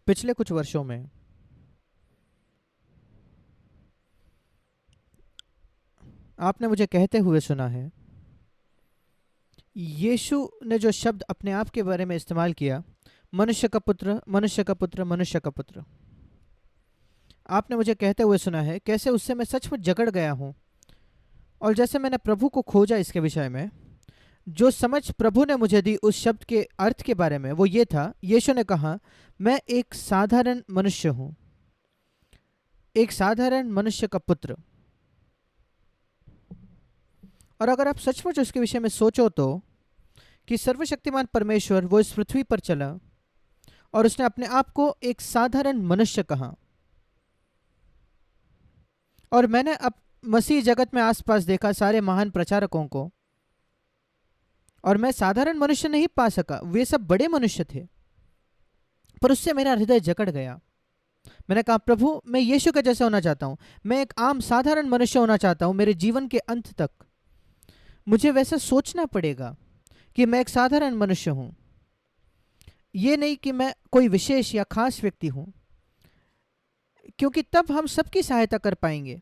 पिछले कुछ वर्षों में आपने मुझे कहते हुए सुना है, यीशु ने जो शब्द अपने आप के बारे में इस्तेमाल किया, मनुष्य का पुत्र, मनुष्य का पुत्र, मनुष्य का पुत्र। आपने मुझे कहते हुए सुना है कैसे उससे मैं सचमुच जकड़ गया हूँ। और जैसे मैंने प्रभु को खोजा इसके विषय में, जो समझ प्रभु ने मुझे दी उस शब्द के अर्थ के बारे में, वो ये था, यीशु ने कहा, मैं एक साधारण मनुष्य हूँ, एक साधारण मनुष्य का पुत्र। और अगर आप सचमुच उसके विषय में सोचो तो, कि सर्वशक्तिमान परमेश्वर वो इस पृथ्वी पर चला और उसने अपने आप को एक साधारण मनुष्य कहा। और मैंने अब मसीह जगत में आसपास देखा सारे महान प्रचारकों को, और मैं साधारण मनुष्य नहीं पा सका, वे सब बड़े मनुष्य थे। पर उससे मेरा हृदय जकड़ गया। मैंने कहा, प्रभु मैं यीशु का जैसा होना चाहता हूँ, मैं एक आम साधारण मनुष्य होना चाहता हूँ। मेरे जीवन के अंत तक मुझे वैसा सोचना पड़ेगा कि मैं एक साधारण मनुष्य हूँ, ये नहीं कि मैं कोई विशेष या खास व्यक्ति हूँ, क्योंकि तब हम सबकी सहायता कर पाएंगे।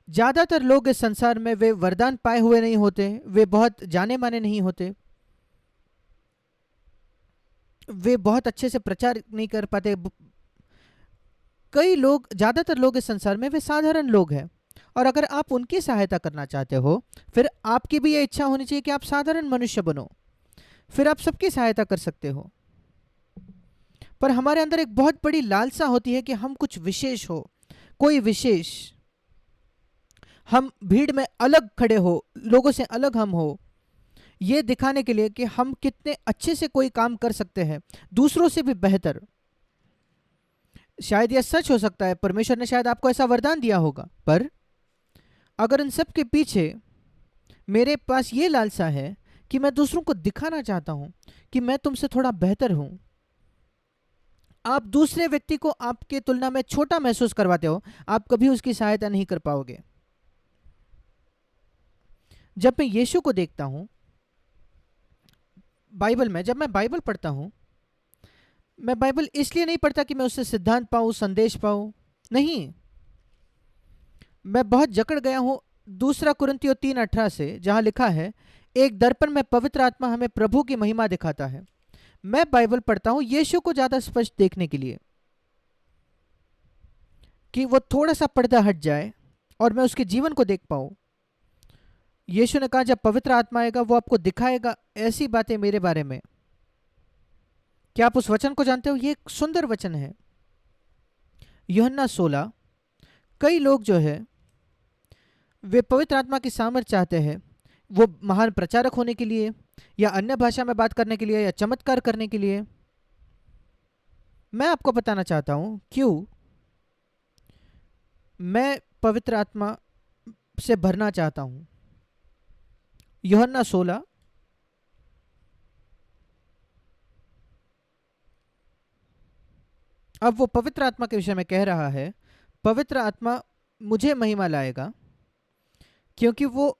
ज़्यादातर लोग इस संसार में वे वरदान पाए हुए नहीं होते, वे बहुत जाने माने नहीं होते, वे बहुत अच्छे से प्रचार नहीं कर पाते। कई लोग, ज़्यादातर लोग इस संसार में वे साधारण लोग हैं। और अगर आप उनकी सहायता करना चाहते हो, फिर आपकी भी ये इच्छा होनी चाहिए कि आप साधारण मनुष्य बनो, फिर आप सबकी सहायता कर सकते हो। पर हमारे अंदर एक बहुत बड़ी लालसा होती है कि हम कुछ विशेष हो, कोई विशेष, हम भीड़ में अलग खड़े हो, लोगों से अलग हम हो, ये दिखाने के लिए कि हम कितने अच्छे से कोई काम कर सकते हैं, दूसरों से भी बेहतर। शायद यह सच हो सकता है, परमेश्वर ने शायद आपको ऐसा वरदान दिया होगा, पर अगर इन सब के पीछे मेरे पास ये लालसा है कि मैं दूसरों को दिखाना चाहता हूं कि मैं तुमसे थोड़ा बेहतर हूं, आप दूसरे व्यक्ति को आपके तुलना में छोटा महसूस करवाते हो, आप कभी उसकी सहायता नहीं कर पाओगे। जब मैं यीशु को देखता हूं बाइबल में, जब मैं बाइबल पढ़ता हूं, मैं बाइबल इसलिए नहीं पढ़ता कि मैं उससे सिद्धांत पाऊं, संदेश पाऊं, नहीं। मैं बहुत जकड़ गया हूं दूसरा कुरिन्थियों 3:18 से, जहां लिखा है, एक दर्पण में पवित्र आत्मा हमें प्रभु की महिमा दिखाता है। मैं बाइबल पढ़ता हूं यीशु को ज्यादा स्पष्ट देखने के लिए, कि वो थोड़ा सा पर्दा हट जाए और मैं उसके जीवन को देख पाऊं। यीशु ने कहा, जब पवित्र आत्मा आएगा वो आपको दिखाएगा ऐसी बातें मेरे बारे में। क्या आप उस वचन को जानते हो? ये एक सुंदर वचन है, यूहन्ना 16। कई लोग जो है वे पवित्र आत्मा की सामर्थ चाहते हैं, वो महान प्रचारक होने के लिए, या अन्य भाषा में बात करने के लिए, या चमत्कार करने के लिए। मैं आपको बताना चाहता हूं क्यों मैं पवित्र आत्मा से भरना चाहता हूं। यूहन्ना 16, अब वो पवित्र आत्मा के विषय में कह रहा है, पवित्र आत्मा मुझे महिमा लाएगा क्योंकि वो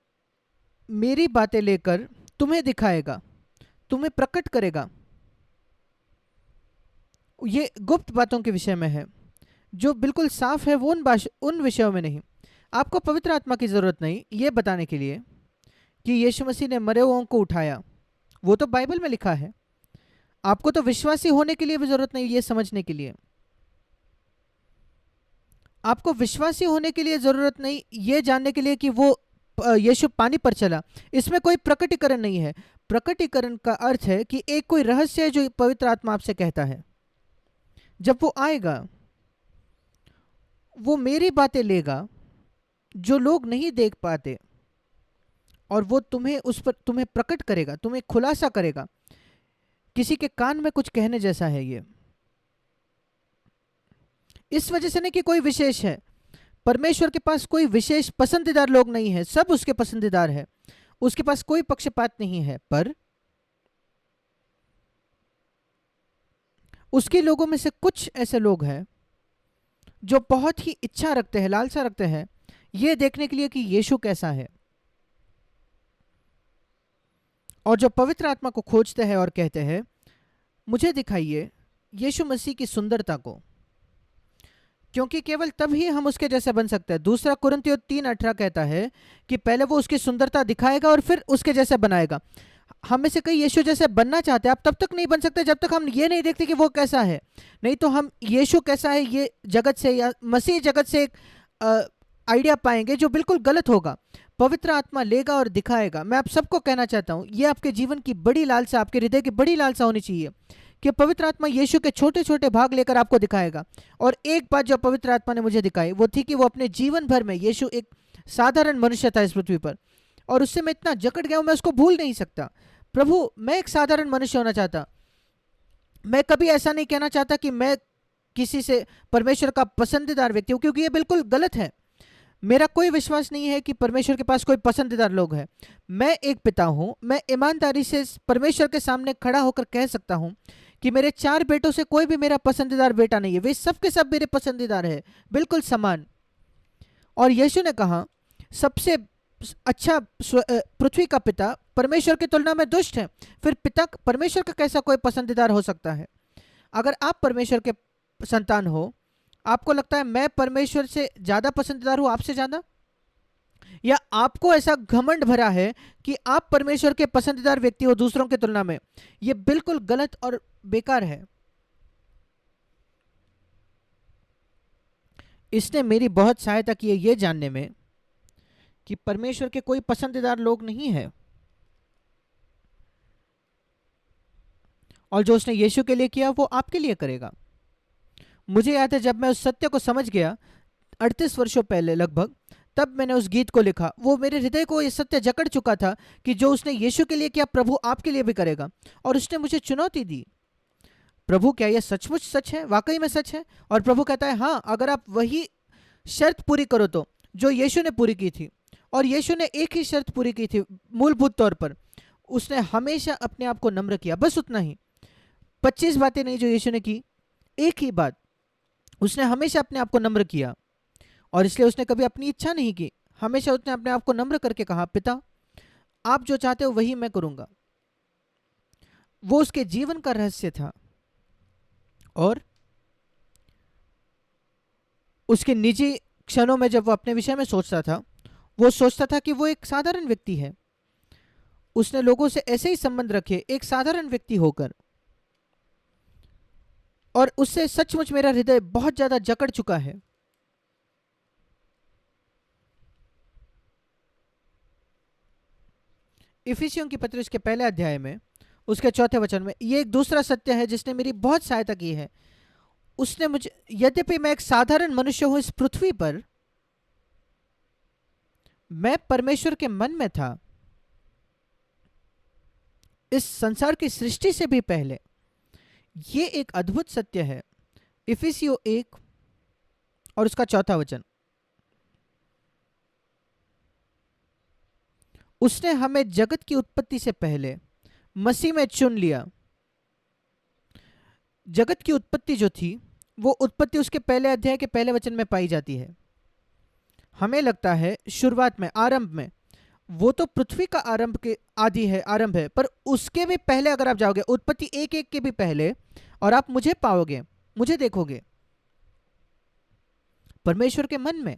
मेरी बातें लेकर तुम्हें दिखाएगा, तुम्हें प्रकट करेगा। ये गुप्त बातों के विषय में है, जो बिल्कुल साफ है, वो उन विषयों में नहीं। आपको पवित्र आत्मा की जरूरत नहीं ये बताने के लिए कि यीशु मसीह ने मरे हुओं को उठाया, वो तो बाइबल में लिखा है। आपको तो विश्वासी होने के लिए भी जरूरत नहीं ये समझने के लिए। आपको विश्वासी होने के लिए जरूरत नहीं ये जानने के लिए कि वो यीशु पानी पर चला। इसमें कोई प्रकटीकरण नहीं है। प्रकटीकरण का अर्थ है कि एक कोई रहस्य है जो पवित्र आत्मा आपसे कहता है। जब वो आएगा, वो मेरी बातें लेगा जो लोग नहीं देख पाते, और वो तुम्हें उस पर तुम्हें प्रकट करेगा, तुम्हें खुलासा करेगा। किसी के कान में कुछ कहने जैसा है ये। इस वजह से नहीं कि कोई विशेष है, परमेश्वर के पास कोई विशेष पसंदीदार लोग नहीं है, सब उसके पसंदीदार है, उसके पास कोई पक्षपात नहीं है। पर उसके लोगों में से कुछ ऐसे लोग हैं जो बहुत ही इच्छा रखते हैं, लालसा रखते हैं ये देखने के लिए कि यीशु कैसा है, और जो पवित्र आत्मा को खोजते हैं और कहते हैं, मुझे दिखाइए यीशु मसीह की सुंदरता को, क्योंकि केवल तब ही हम उसके जैसे बन सकते हैं। दूसरा कुरिन्थियों 3:18 कहता है कि पहले वो उसकी सुंदरता दिखाएगा और फिर उसके जैसे बनाएगा। हम में से कई यीशु जैसे बनना चाहते हैं, आप तब तक नहीं बन सकते जब तक हम ये नहीं देखते कि वो कैसा है। नहीं तो हम यीशु कैसा है ये जगत से या मसीह जगत से एक आइडिया पाएंगे जो बिल्कुल गलत होगा। पवित्र आत्मा लेगा और दिखाएगा। मैं आप सबको कहना चाहता हूँ, ये आपके जीवन की बड़ी लालसा, आपके हृदय की बड़ी लालसा होनी चाहिए कि पवित्र आत्मा यीशु के छोटे छोटे भाग लेकर आपको दिखाएगा। और एक बात जो पवित्र आत्मा ने मुझे दिखाई वो थी कि वो अपने जीवन भर में, यीशु एक साधारण मनुष्य था इस पृथ्वी पर, और उससे मैं इतना जकड़ गया हूं, मैं उसको भूल नहीं सकता। प्रभु, मैं एक साधारण मनुष्य होना चाहता। मैं कभी ऐसा नहीं कहना चाहता कि मैं किसी से परमेश्वर का पसंदीदार व्यक्ति हूं, क्योंकि ये बिल्कुल गलत है। मेरा कोई विश्वास नहीं है कि परमेश्वर के पास कोई पसंदीदार लोग हैं। मैं एक पिता हूं। मैं ईमानदारी से परमेश्वर के सामने खड़ा होकर कह सकता हूं कि मेरे 4 बेटों से कोई भी मेरा पसंदीदार बेटा नहीं है। वे सब के सब मेरे पसंदीदार है, बिल्कुल समान। और यीशु ने कहा सबसे अच्छा पृथ्वी का पिता परमेश्वर की तुलना में दुष्ट है। फिर पिता परमेश्वर का कैसा कोई पसंदीदार हो सकता है? अगर आप परमेश्वर के संतान हो, आपको लगता है मैं परमेश्वर से ज्यादा पसंदीदार हूं आपसे ज्यादा, या आपको ऐसा घमंड भरा है कि आप परमेश्वर के पसंदीदार व्यक्ति हो दूसरों की तुलना में? यह बिल्कुल गलत और बेकार है। इसने मेरी बहुत सहायता की है यह जानने में कि परमेश्वर के कोई पसंदीदार लोग नहीं है, और जो उसने यीशु के लिए किया वो आपके लिए करेगा। मुझे याद है जब मैं उस सत्य को समझ गया 38 वर्षों पहले लगभग, तब मैंने उस गीत को लिखा। वो मेरे हृदय को ये सत्य जकड़ चुका था कि जो उसने यीशु के लिए किया प्रभु आपके लिए भी करेगा। और उसने मुझे चुनौती दी, प्रभु क्या यह सचमुच सच है, वाकई में सच है? और प्रभु कहता है हाँ, अगर आप वही शर्त पूरी करो तो जो यीशु ने पूरी की थी। और यीशु ने एक ही शर्त पूरी की थी मूलभूत तौर पर, उसने हमेशा अपने आप को नम्र किया, बस उतना ही। 25 बातें नहीं जो यीशु ने की, एक ही बात, उसने हमेशा अपने आप को नम्र किया। और इसलिए उसने कभी अपनी इच्छा नहीं की, हमेशा उसने अपने आप को नम्र करके कहा पिता आप जो चाहते हो वही मैं करूंगा। वो उसके जीवन का रहस्य था। और उसके निजी क्षणों में जब वो अपने विषय में सोचता था, वो सोचता था कि वो एक साधारण व्यक्ति है। उसने लोगों से ऐसे ही संबंध रखे एक साधारण व्यक्ति होकर, और उससे सचमुच मेरा हृदय बहुत ज्यादा जकड़ चुका है। इफिसियों की पत्री उसके पहले अध्याय में उसके 4 वचन में ये एक दूसरा सत्य है जिसने मेरी बहुत सहायता की है। उसने मुझे, यद्यपि मैं एक साधारण मनुष्य हूं इस पृथ्वी पर, मैं परमेश्वर के मन में था इस संसार की सृष्टि से भी पहले। ये एक अद्भुत सत्य है। इफिसियों 1 और उसका 4 वचन, उसने हमें जगत की उत्पत्ति से पहले मसीह में चुन लिया। जगत की उत्पत्ति जो थी वो उत्पत्ति उसके पहले अध्याय के पहले वचन में पाई जाती है। हमें लगता है शुरुआत में, आरंभ में, वो तो पृथ्वी का आरंभ के आदि है, आरंभ है, पर उसके भी पहले अगर आप जाओगे उत्पत्ति 1:1 के भी पहले, और आप मुझे पाओगे, मुझे देखोगे परमेश्वर के मन में।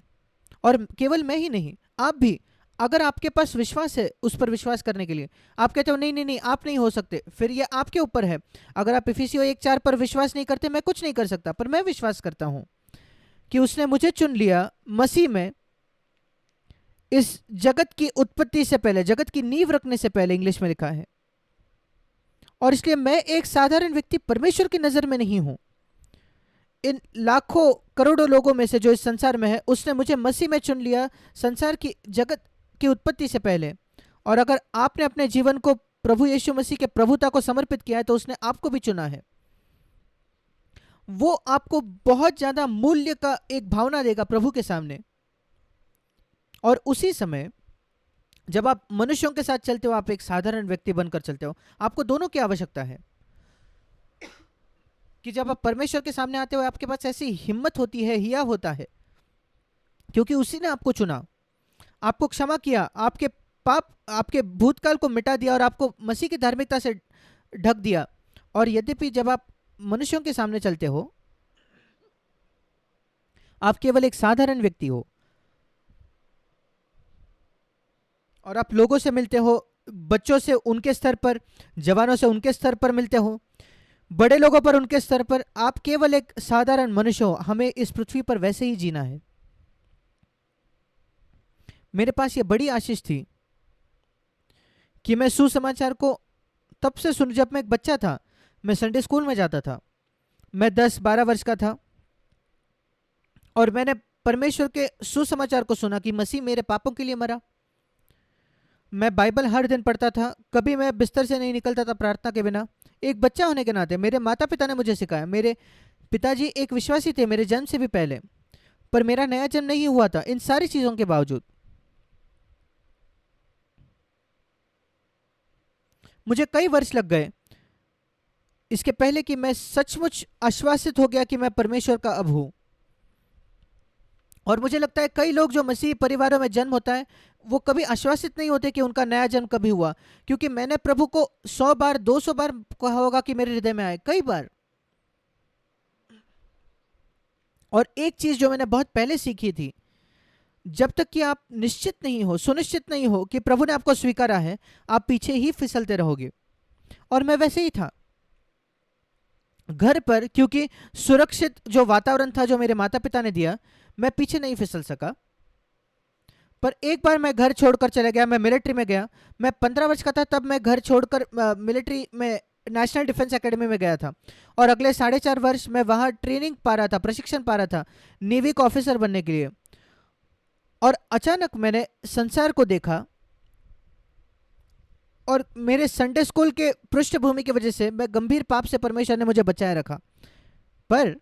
और केवल मैं ही नहीं, आप भी, अगर आपके पास विश्वास है उस पर विश्वास करने के लिए। आप कहते हो नहीं नहीं नहीं आप नहीं हो सकते, फिर ये आपके ऊपर है। अगर आप इफिसियों 1:4 पर विश्वास नहीं करते, मैं कुछ नहीं कर सकता, पर मैं विश्वास करता हूं कि उसने मुझे चुन लिया मसीह में इस जगत की उत्पत्ति से पहले, जगत की नींव रखने से पहले, इंग्लिश में लिखा है। और इसलिए मैं एक साधारण व्यक्ति परमेश्वर की नजर में नहीं हूं। इन लाखों करोड़ों लोगों में से जो इस संसार में है, उसने मुझे मसीह में चुन लिया संसार की, जगत की उत्पत्ति से पहले। और अगर आपने अपने जीवन को प्रभु यीशु मसीह के प्रभुता को समर्पित किया है तो उसने आपको भी चुना है। वो आपको बहुत ज्यादा मूल्य का एक भावना देगा प्रभु के सामने। और उसी समय जब आप मनुष्यों के साथ चलते हो, आप एक साधारण व्यक्ति बनकर चलते हो। आपको दोनों की आवश्यकता है कि जब आप परमेश्वर के सामने आते हो आपके पास ऐसी हिम्मत होती है, हिया होता है, क्योंकि उसी ने आपको चुना, आपको क्षमा किया, आपके पाप, आपके भूतकाल को मिटा दिया और आपको मसीह की धार्मिकता से ढक दिया। और यद्यपि जब आप मनुष्यों के सामने चलते हो, आप केवल एक साधारण व्यक्ति हो और आप लोगों से मिलते हो, बच्चों से उनके स्तर पर, जवानों से उनके स्तर पर मिलते हो, बड़े लोगों पर उनके स्तर पर, आप केवल एक साधारण मनुष्य हो। हमें इस पृथ्वी पर वैसे ही जीना है। मेरे पास ये बड़ी आशीष थी कि मैं सुसमाचार को तब से सुन, जब मैं एक बच्चा था। मैं संडे स्कूल में जाता था, मैं 10-12 वर्ष का था और मैंने परमेश्वर के सुसमाचार को सुना कि मसीह मेरे पापों के लिए मरा। मैं बाइबल हर दिन पढ़ता था, कभी मैं बिस्तर से नहीं निकलता था प्रार्थना के बिना। एक बच्चा होने के नाते मेरे माता पिता ने मुझे सिखाया। मेरे पिताजी एक विश्वासी थे मेरे जन्म से भी पहले, पर मेरा नया जन्म नहीं हुआ था। इन सारी चीज़ों के बावजूद मुझे कई वर्ष लग गए इसके पहले कि मैं सचमुच आश्वासित हो गया कि मैं परमेश्वर का अब हूं। और मुझे लगता है कई लोग जो मसीह परिवारों में जन्म होता है वो कभी आश्वासित नहीं होते कि उनका नया जन्म कभी हुआ, क्योंकि मैंने प्रभु को 100 बार 200 बार कहा होगा कि मेरे हृदय में आए, कई बार। और एक चीज जो मैंने बहुत पहले सीखी थी, जब तक कि आप निश्चित नहीं हो, सुनिश्चित नहीं हो कि प्रभु ने आपको स्वीकारा है, आप पीछे ही फिसलते रहोगे। और मैं वैसे ही था घर पर, क्योंकि सुरक्षित जो वातावरण था जो मेरे माता पिता ने दिया, मैं पीछे नहीं फिसल सका। पर एक बार मैं घर छोड़कर चला गया, मैं मिलिट्री में गया। मैं 15 वर्ष का था तब मैं घर छोड़कर मिलिट्री में नेशनल डिफेंस एकेडमी में गया था और अगले 4.5 वर्ष मैं वहाँ ट्रेनिंग पा रहा था, प्रशिक्षण पा रहा था नेवी का ऑफिसर बनने के लिए। और अचानक मैंने संसार को देखा और मेरे संडे स्कूल के पृष्ठभूमि की वजह से मैं गंभीर पाप से परमेश्वर ने मुझे बचाए रखा। पर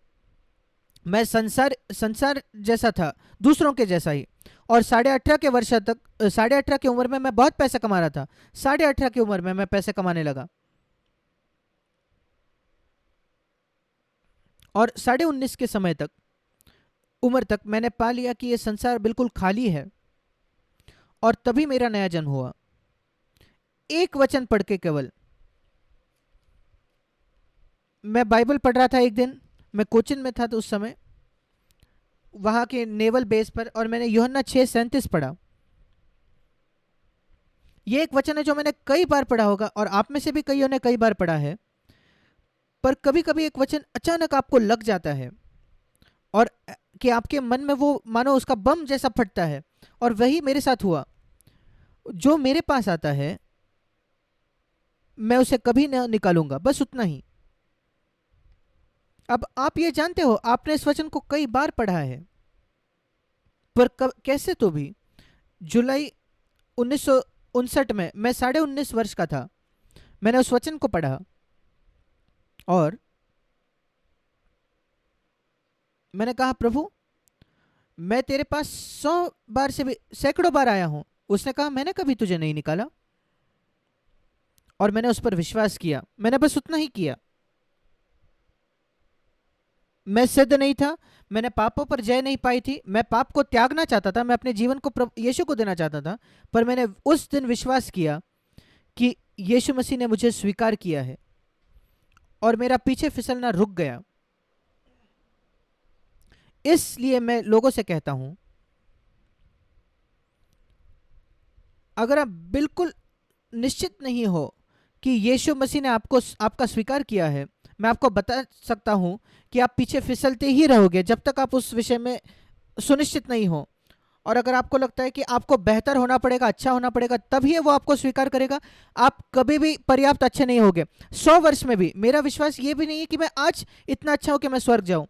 मैं संसार संसार जैसा था, दूसरों के जैसा ही। और 18.5 के वर्ष तक, 18.5 की उम्र में मैं बहुत पैसा कमा रहा था। 18.5 की उम्र में मैं पैसे कमाने लगा और 19.5 के समय तक, उम्र तक मैंने पा लिया कि ये संसार बिल्कुल खाली है। और तभी मेरा नया जन्म हुआ, एक वचन पढ़ के केवल। मैं बाइबल पढ़ रहा था एक दिन, मैं कोचिन में था तो उस समय वहां के नेवल बेस पर, और मैंने यूहन्ना 6:37 पढ़ा। ये एक वचन है जो मैंने कई बार पढ़ा होगा और आप में से भी कईयों ने कई बार पढ़ा है। पर कभी कभी एक वचन अचानक आपको लग जाता है और कि आपके मन में वो मानो उसका बम जैसा फटता है। और वही मेरे साथ हुआ। जो मेरे पास आता है मैं उसे कभी न निकालूंगा, बस उतना ही। अब आप ये जानते हो, आपने इस वचन को कई बार पढ़ा है, पर कैसे तो भी जुलाई 1959 में, मैं 19.5 वर्ष का था, मैंने उस वचन को पढ़ा और मैंने कहा, प्रभु मैं तेरे पास 100 बार से भी सैकड़ों बार आया हूं। उसने कहा, मैंने कभी तुझे नहीं निकाला। और मैंने उस पर विश्वास किया, मैंने बस उतना ही किया। मैं सिद्ध नहीं था, मैंने पापों पर जय नहीं पाई थी, मैं पाप को त्यागना चाहता था, मैं अपने जीवन को यीशु को देना चाहता था। पर मैंने उस दिन विश्वास किया कि यीशु मसीह ने मुझे स्वीकार किया है और मेरा पीछे फिसलना रुक गया। इसलिए मैं लोगों से कहता हूं, अगर आप बिल्कुल निश्चित नहीं हो कि यीशु मसीह ने आपका स्वीकार किया है, मैं आपको बता सकता हूं कि आप पीछे फिसलते ही रहोगे जब तक आप उस विषय में सुनिश्चित नहीं हो। और अगर आपको लगता है कि आपको बेहतर होना पड़ेगा, अच्छा होना पड़ेगा, तभी वो आपको स्वीकार करेगा, आप कभी भी पर्याप्त अच्छे नहीं होगे। 100 वर्ष में भी मेरा विश्वास ये भी नहीं है कि मैं आज इतना अच्छा हूं कि मैं स्वर्ग जाऊं।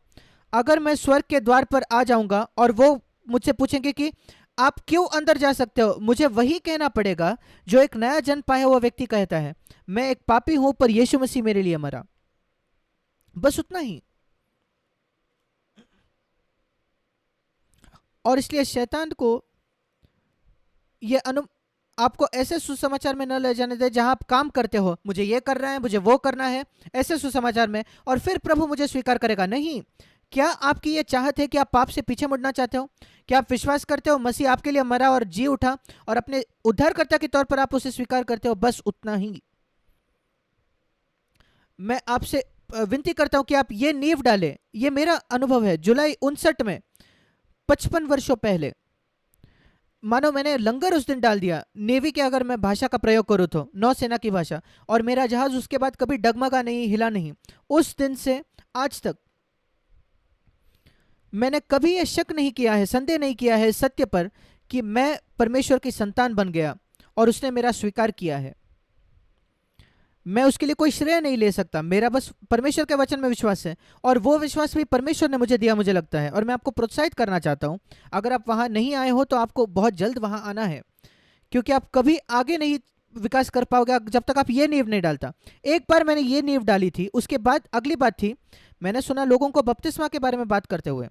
अगर मैं स्वर्ग के द्वार पर आ जाऊंगा और वो मुझसे पूछेंगे कि आप क्यों अंदर जा सकते हो, मुझे वही कहना पड़ेगा जो एक नया जन्म पाया हुआ व्यक्ति कहता है, मैं एक पापी हूं पर यीशु मसीह मेरे लिए मरा, बस उतना ही। और इसलिए शैतान को ये आपको ऐसे सुसमाचार में न ले जाने दे जहां आप काम करते हो, मुझे ये करना है, मुझे वो करना है, ऐसे सुसमाचार में, और फिर प्रभु मुझे स्वीकार करेगा। नहीं। क्या आपकी ये चाहत है कि आप पाप से पीछे मुड़ना चाहते हो? क्या आप विश्वास करते हो मसीह आपके लिए मरा और जी उठा और अपने उद्धारकर्ता के तौर पर आप उसे स्वीकार करते हो? बस उतना ही। मैं आपसे विनती करता हूं कि आप ये नींव डालें। ये मेरा अनुभव है। जुलाई 59 में, 55 वर्षों पहले, मानो मैंने लंगर उस दिन डाल दिया, नेवी के अगर मैं भाषा का प्रयोग करूँ तो, नौसेना की भाषा। और मेरा जहाज उसके बाद कभी डगमगा नहीं, हिला नहीं। उस दिन से आज तक मैंने कभी ये शक नहीं किया है, संदेह नहीं किया है सत्य पर कि मैं परमेश्वर की संतान बन गया और उसने मेरा स्वीकार किया है। मैं उसके लिए कोई श्रेय नहीं ले सकता, मेरा बस परमेश्वर के वचन में विश्वास है, और वो विश्वास भी परमेश्वर ने मुझे दिया, मुझे लगता है। और मैं आपको प्रोत्साहित करना चाहता हूं, अगर आप वहां नहीं आए हो तो आपको बहुत जल्द वहां आना है, क्योंकि आप कभी आगे नहीं विकास कर पाओगे जब तक आप ये नींव नहीं डालता। एक बार मैंने ये नींव डाली थी, उसके बाद अगली बात थी, मैंने सुना लोगों को बपतिस्मा के बारे में बात करते हुए,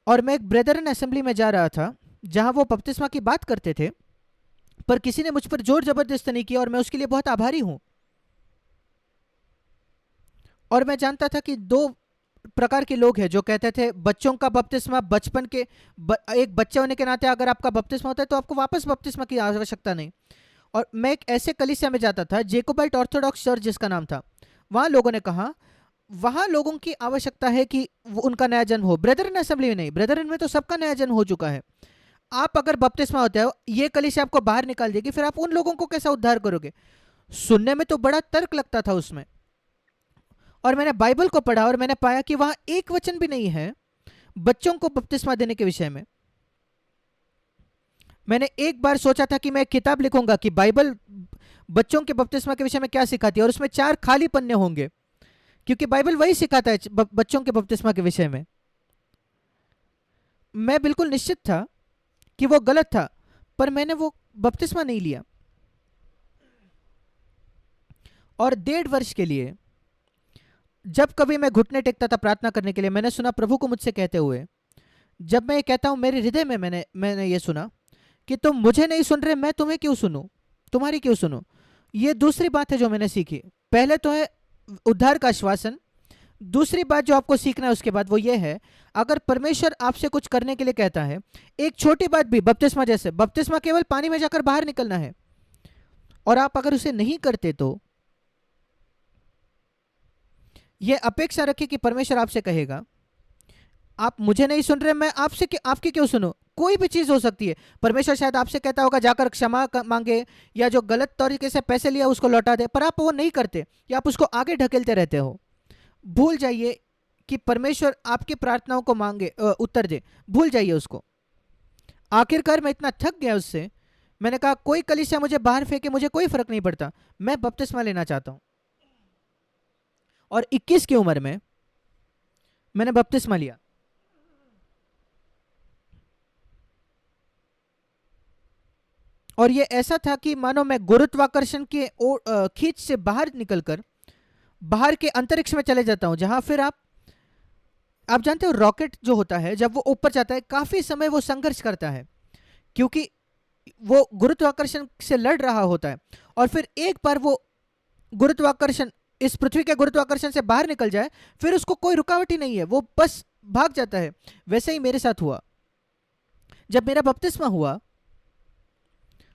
और मैं एक ब्रेदरन असेंबली में जा रहा था जहां वो बपतिस्मा की बात करते थे, पर किसी ने मुझ पर जोर जबरदस्त नहीं किया, और मैं उसके लिए बहुत आभारी हूं। और मैं जानता था कि दो प्रकार के लोग हैं जो कहते थे बच्चों का बपतिस्मा बचपन के एक बच्चे होने के नाते अगर आपका बपतिस्मा होता है तो आपको वापस बपतिस्मा की आवश्यकता नहीं। और मैं एक ऐसे कलीसिया में जाता था, जेकोबाइट ऑर्थोडॉक्स चर्च जिसका नाम था, वहां लोगों ने कहा वहां लोगों की आवश्यकता है कि उनका नया जन्म हो। ब्रदरन असेंबली में नहीं, ब्रदरन में तो सबका नया जन्म हो चुका है। आप अगर बपतिस्मा होते हो, ये कलीसिया आपको बाहर निकाल देगी, फिर आप उन लोगों को कैसा उद्धार करोगे? सुनने में तो बड़ा तर्क लगता था उसमें, और मैंने बाइबल को पढ़ा और मैंने पाया कि वहां एक वचन भी नहीं है बच्चों को बपतिस्मा देने के विषय में। मैंने एक बार सोचा था कि मैं एक किताब लिखूंगा कि बाइबल बच्चों के बपतिस्मा के विषय में क्या सिखाती है, और उसमें 4 खाली पन्ने होंगे, क्योंकि बाइबल वही सिखाता है बच्चों के बपतिस्मा के विषय में। मैं बिल्कुल निश्चित था कि वो गलत था, पर मैंने वो बपतिस्मा नहीं लिया। और 1.5 वर्ष के लिए जब कभी मैं घुटने टेकता था प्रार्थना करने के लिए, मैंने सुना प्रभु को मुझसे कहते हुए, जब मैं ये कहता हूं मेरे हृदय में मैंने ये सुना कि तुम मुझे नहीं सुन रहे, मैं तुम्हें क्यों सुनूं, तुम्हारी क्यों सुनूं। ये दूसरी बात है जो मैंने सीखी। पहले तो है उद्धार का आश्वासन, दूसरी बात जो आपको सीखना है उसके बाद वो ये है, अगर परमेश्वर आपसे कुछ करने के लिए कहता है, एक छोटी बात भी, बपतिस्मा जैसे, बपतिस्मा केवल पानी में जाकर बाहर निकलना है, और आप अगर उसे नहीं करते तो ये अपेक्षा रखिए कि परमेश्वर आपसे कहेगा आप मुझे नहीं सुन रहे, मैं आपकी क्यों सुनूं। कोई भी चीज हो सकती है। परमेश्वर शायद आपसे कहता होगा जाकर क्षमा मांगे, या जो गलत तरीके से पैसे लिया उसको लौटा दे, पर आप वो नहीं करते, या आप उसको आगे ढकेलते रहते हो। भूल जाइए कि परमेश्वर आपकी प्रार्थनाओं को मांगे, उत्तर दे। भूल जाइए उसको। आखिरकार मैं इतना थक गया उससे, मैंने कहा कोई कलीसिया मुझे बाहर फेंके, मुझे कोई फर्क नहीं पड़ता, मैं बपतिस्मा लेना चाहता हूं। और 21 की उम्र में मैंने बपतिस्मा लिया। और ये ऐसा था कि मानो मैं गुरुत्वाकर्षण के खींच से बाहर निकलकर बाहर के अंतरिक्ष में चले जाता हूं, जहां फिर आप जानते हो रॉकेट जो होता है जब वो ऊपर जाता है काफी समय वो संघर्ष करता है, क्योंकि वो गुरुत्वाकर्षण से लड़ रहा होता है, और फिर एक बार वो गुरुत्वाकर्षण, इस पृथ्वी के गुरुत्वाकर्षण से बाहर निकल जाए, फिर उसको कोई रुकावट ही नहीं है, वो बस भाग जाता है। वैसे ही मेरे साथ हुआ। जब मेरा बपतिस्मा हुआ,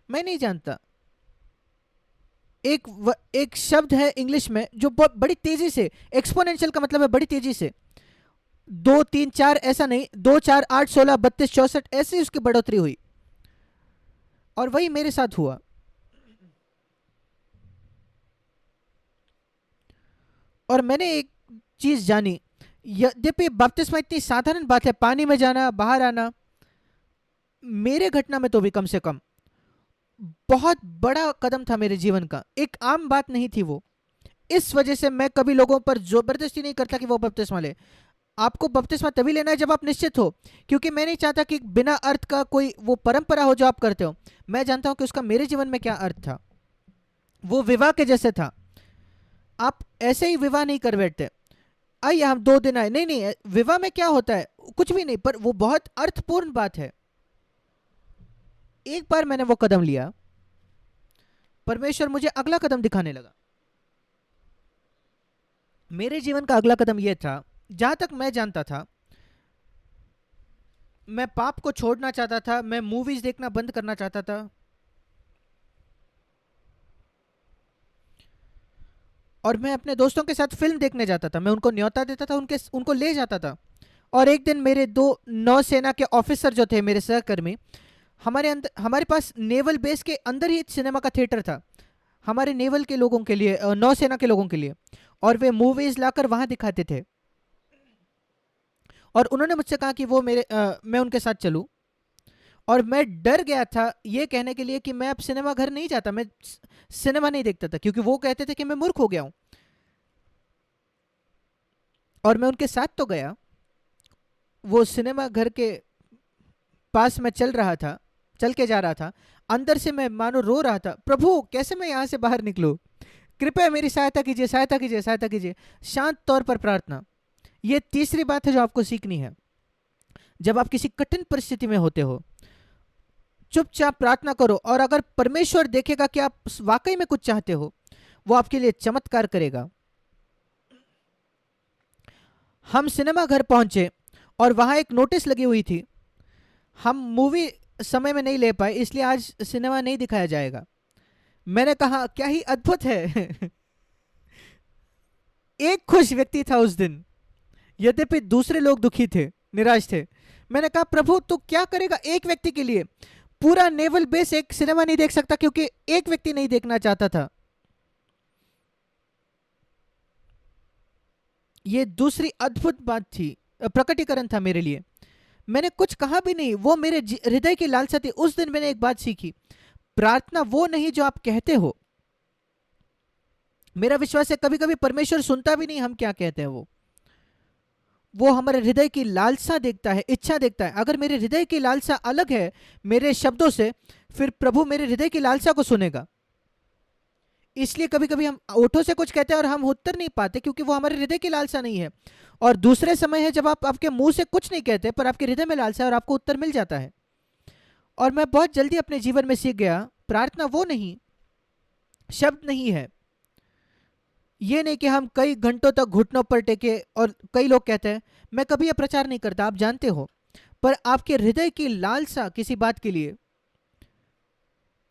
मैं नहीं जानता, एक शब्द है इंग्लिश में जो बहुत बड़ी तेजी से, एक्सपोनेंशियल का मतलब है बड़ी तेजी से, 2 3 4 ऐसा नहीं, 2 4 8 16 32 64 ऐसे उसकी बढ़ोतरी हुई, और वही मेरे साथ हुआ। और मैंने एक चीज जानी, यद्यपि बपतिस्मा इतनी साधारण बात है, पानी में जाना बाहर आना, मेरे घटना में तो भी कम से कम बहुत बड़ा कदम था मेरे जीवन का, एक आम बात नहीं थी वो। इस वजह से मैं कभी लोगों पर जबरदस्ती नहीं करता कि वो बपतिस्मा ले। आपको बपतिस्मा तभी लेना है जब आप निश्चित हो, क्योंकि मैं नहीं चाहता कि बिना अर्थ का कोई वो परंपरा हो जो आप करते हो। मैं जानता हूं कि उसका मेरे जीवन में क्या अर्थ था। वो विवाह के जैसे था। आप ऐसे ही विवाह नहीं कर बैठते, आइए हम 2 दिन आए, नहीं नहीं, विवाह में क्या होता है, कुछ भी नहीं, पर वो बहुत अर्थपूर्ण बात है। एक बार मैंने वो कदम लिया, परमेश्वर मुझे अगला कदम दिखाने लगा। मेरे जीवन का अगला कदम यह था, जहां तक मैं जानता था, मैं पाप को छोड़ना चाहता था, मैं मूवीज देखना बंद करना चाहता था। और मैं अपने दोस्तों के साथ फिल्म देखने जाता था, मैं उनको न्योता देता था, उनको ले जाता था। और एक दिन मेरे दो नौसेना के ऑफिसर जो थे, मेरे सहकर्मी, हमारे पास नेवल बेस के अंदर ही सिनेमा का थिएटर था, हमारे नेवल के लोगों के लिए, नौसेना के लोगों के लिए। और वे मूवीज लाकर वहां दिखाते थे। और उन्होंने मुझसे कहा कि मैं उनके साथ चलूं। और मैं डर गया था ये कहने के लिए कि मैं अब सिनेमा घर नहीं जाता, मैं सिनेमा नहीं देखता था, क्योंकि वो कहते थे कि मैं मूर्ख हो गया हूं। और मैं उनके साथ तो गया, वो सिनेमा घर के पास मैं चल के जा रहा था। अंदर से मैं मानो रो रहा था, प्रभु कैसे मैं यहां से बाहर निकलूं, कृपया मेरी सहायता कीजिए, सहायता कीजिए, सहायता कीजिए। शांत तौर पर प्रार्थना। ये तीसरी बात है जो आपको सीखनी है। जब आप किसी कठिन परिस्थिति में होते हो, चुपचाप प्रार्थना करो, और अगर परमेश्वर देखेगा कि आप वाकई में कुछ चाहते हो, वो आपके लिए चमत्कार करेगा। हम सिनेमा घर पहुंचे और वहां एक नोटिस लगी हुई थी, हम मूवी समय में नहीं ले पाए, इसलिए आज सिनेमा नहीं दिखाया जाएगा। मैंने कहा क्या ही अद्भुत है। एक खुश व्यक्ति था उस दिन, यद्यपि दूसरे लोग दुखी थे, निराश थे। मैंने कहा प्रभु तू क्या करेगा एक व्यक्ति के लिए, पूरा नेवल बेस एक सिनेमा नहीं देख सकता क्योंकि एक व्यक्ति नहीं देखना चाहता था। ये दूसरी अद्भुत बात थी, प्रकटीकरण था मेरे लिए। मैंने कुछ कहा भी नहीं, वो मेरे हृदय की लालसा थी। उस दिन मैंने एक बात सीखी, प्रार्थना वो नहीं जो आप कहते हो। मेरा विश्वास है कभी कभी परमेश्वर सुनता भी नहीं हम क्या कहते हैं, वो हमारे हृदय की लालसा देखता है, इच्छा देखता है। अगर मेरे हृदय की लालसा अलग है मेरे शब्दों से, फिर प्रभु मेरे हृदय की लालसा को सुनेगा। इसलिए कभी कभी हम ओठों से कुछ कहते हैं और हम उत्तर नहीं पाते, क्योंकि वो हमारे हृदय की लालसा नहीं है। और दूसरे समय है जब आप आपके मुंह से कुछ नहीं कहते पर आपके हृदय में लालसा है और आपको उत्तर मिल जाता है। और मैं बहुत जल्दी अपने जीवन में सीख गया, प्रार्थना वो नहीं, शब्द नहीं है। ये नहीं कि हम कई घंटों तक घुटनों पर टेके, और कई लोग कहते हैं मैं कभी यह प्रचार नहीं करता, आप जानते हो, पर आपके हृदय की लालसा किसी बात के लिए,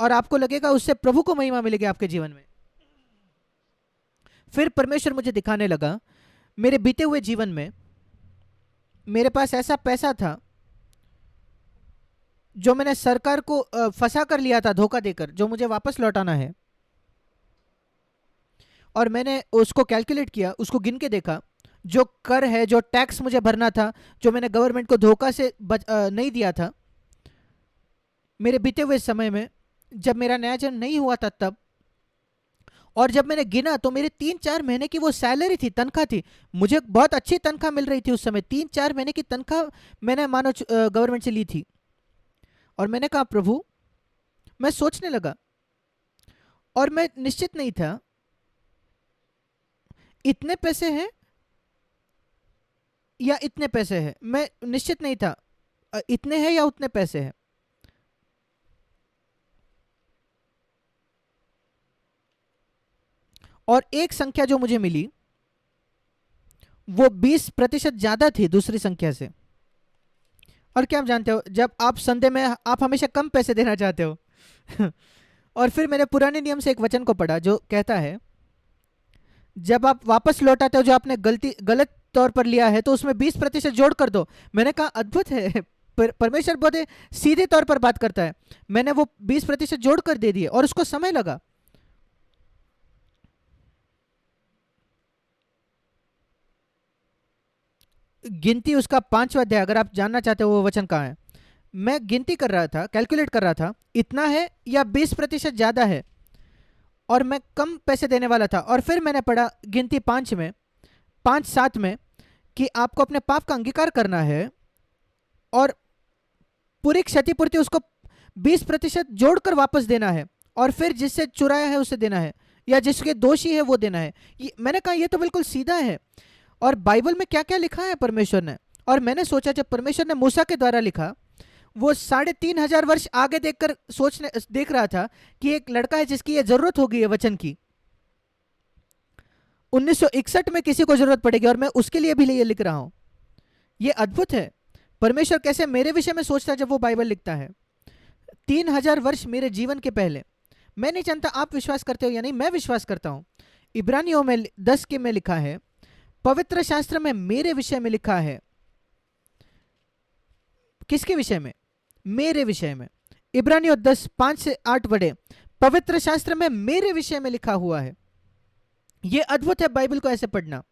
और आपको लगेगा उससे प्रभु को महिमा मिलेगी आपके जीवन में। फिर परमेश्वर मुझे दिखाने लगा, मेरे बीते हुए जीवन में मेरे पास ऐसा पैसा था जो मैंने सरकार को फंसा कर लिया था, धोखा देकर, जो मुझे वापस लौटाना है। और मैंने उसको कैलकुलेट किया, उसको गिन के देखा, जो कर है, जो टैक्स मुझे भरना था, जो मैंने गवर्नमेंट को धोखा से नहीं दिया था मेरे बीते हुए समय में, जब मेरा नया जन्म नहीं हुआ था तब। और जब मैंने गिना तो मेरे 3-4 महीने की वो सैलरी थी, तनख्वाह थी, मुझे बहुत अच्छी तनख्वाह मिल रही थी उस समय। 3-4 महीने की तनख्वाह मैंने मानो गवर्नमेंट से ली थी। और मैंने कहा प्रभु, मैं सोचने लगा, और मैं निश्चित नहीं था इतने पैसे हैं या इतने पैसे हैं, मैं निश्चित नहीं था इतने हैं या उतने पैसे हैं। और एक संख्या जो मुझे मिली वो 20% ज्यादा थी दूसरी संख्या से। और क्या आप जानते हो, जब आप संदेह में, आप हमेशा कम पैसे देना चाहते हो। और फिर मैंने पुराने नियम से एक वचन को पढ़ा जो कहता है, जब आप वापस लौटाते हो जो आपने गलत तौर पर लिया है, तो उसमें 20% जोड़ कर दो। मैंने कहा अद्भुत है, परमेश्वर बहुत सीधे तौर पर बात करता है। मैंने वो 20% जोड़ कर दे दिए, और उसको समय लगा। गिनती उसका 5वां अध्याय, अगर आप जानना चाहते हो वो वचन कहाँ है। मैं गिनती कर रहा था, कैलकुलेट कर रहा था, इतना है या 20% ज्यादा है, और मैं कम पैसे देने वाला था। और फिर मैंने पढ़ा गिनती 5-7 में कि आपको अपने पाप का अंगीकार करना है और पूरी क्षतिपूर्ति उसको 20% जोड़कर वापस देना है, और फिर जिससे चुराया है उसे देना है, या जिसके दोषी है वो देना है। मैंने कहा ये तो बिल्कुल सीधा है, और बाइबल में क्या क्या लिखा है परमेश्वर ने। और मैंने सोचा जब परमेश्वर ने मूसा के द्वारा लिखा, वो 3,500 वर्ष आगे देखकर देख रहा था कि एक लड़का है जिसकी ये जरूरत होगी है वचन की, 1961 में किसी को जरूरत पड़ेगी, और मैं उसके लिए भी ये लिख रहा हूं। ये अद्भुत है परमेश्वर कैसे मेरे विषय में सोचता है जब वो बाइबल लिखता है। 3,000 वर्ष मेरे जीवन के पहले। मैं नहीं जानता आप विश्वास करते हो या नहीं, मैं विश्वास करता हूं इब्रानियों में 10 के में लिखा है, पवित्र शास्त्र में मेरे विषय में लिखा है। किसके विषय में? मेरे विषय में। इब्रानियों 10 5 से 8 पढ़े, पवित्र शास्त्र में मेरे विषय में लिखा हुआ है। यह अद्भुत है बाइबल को ऐसे पढ़ना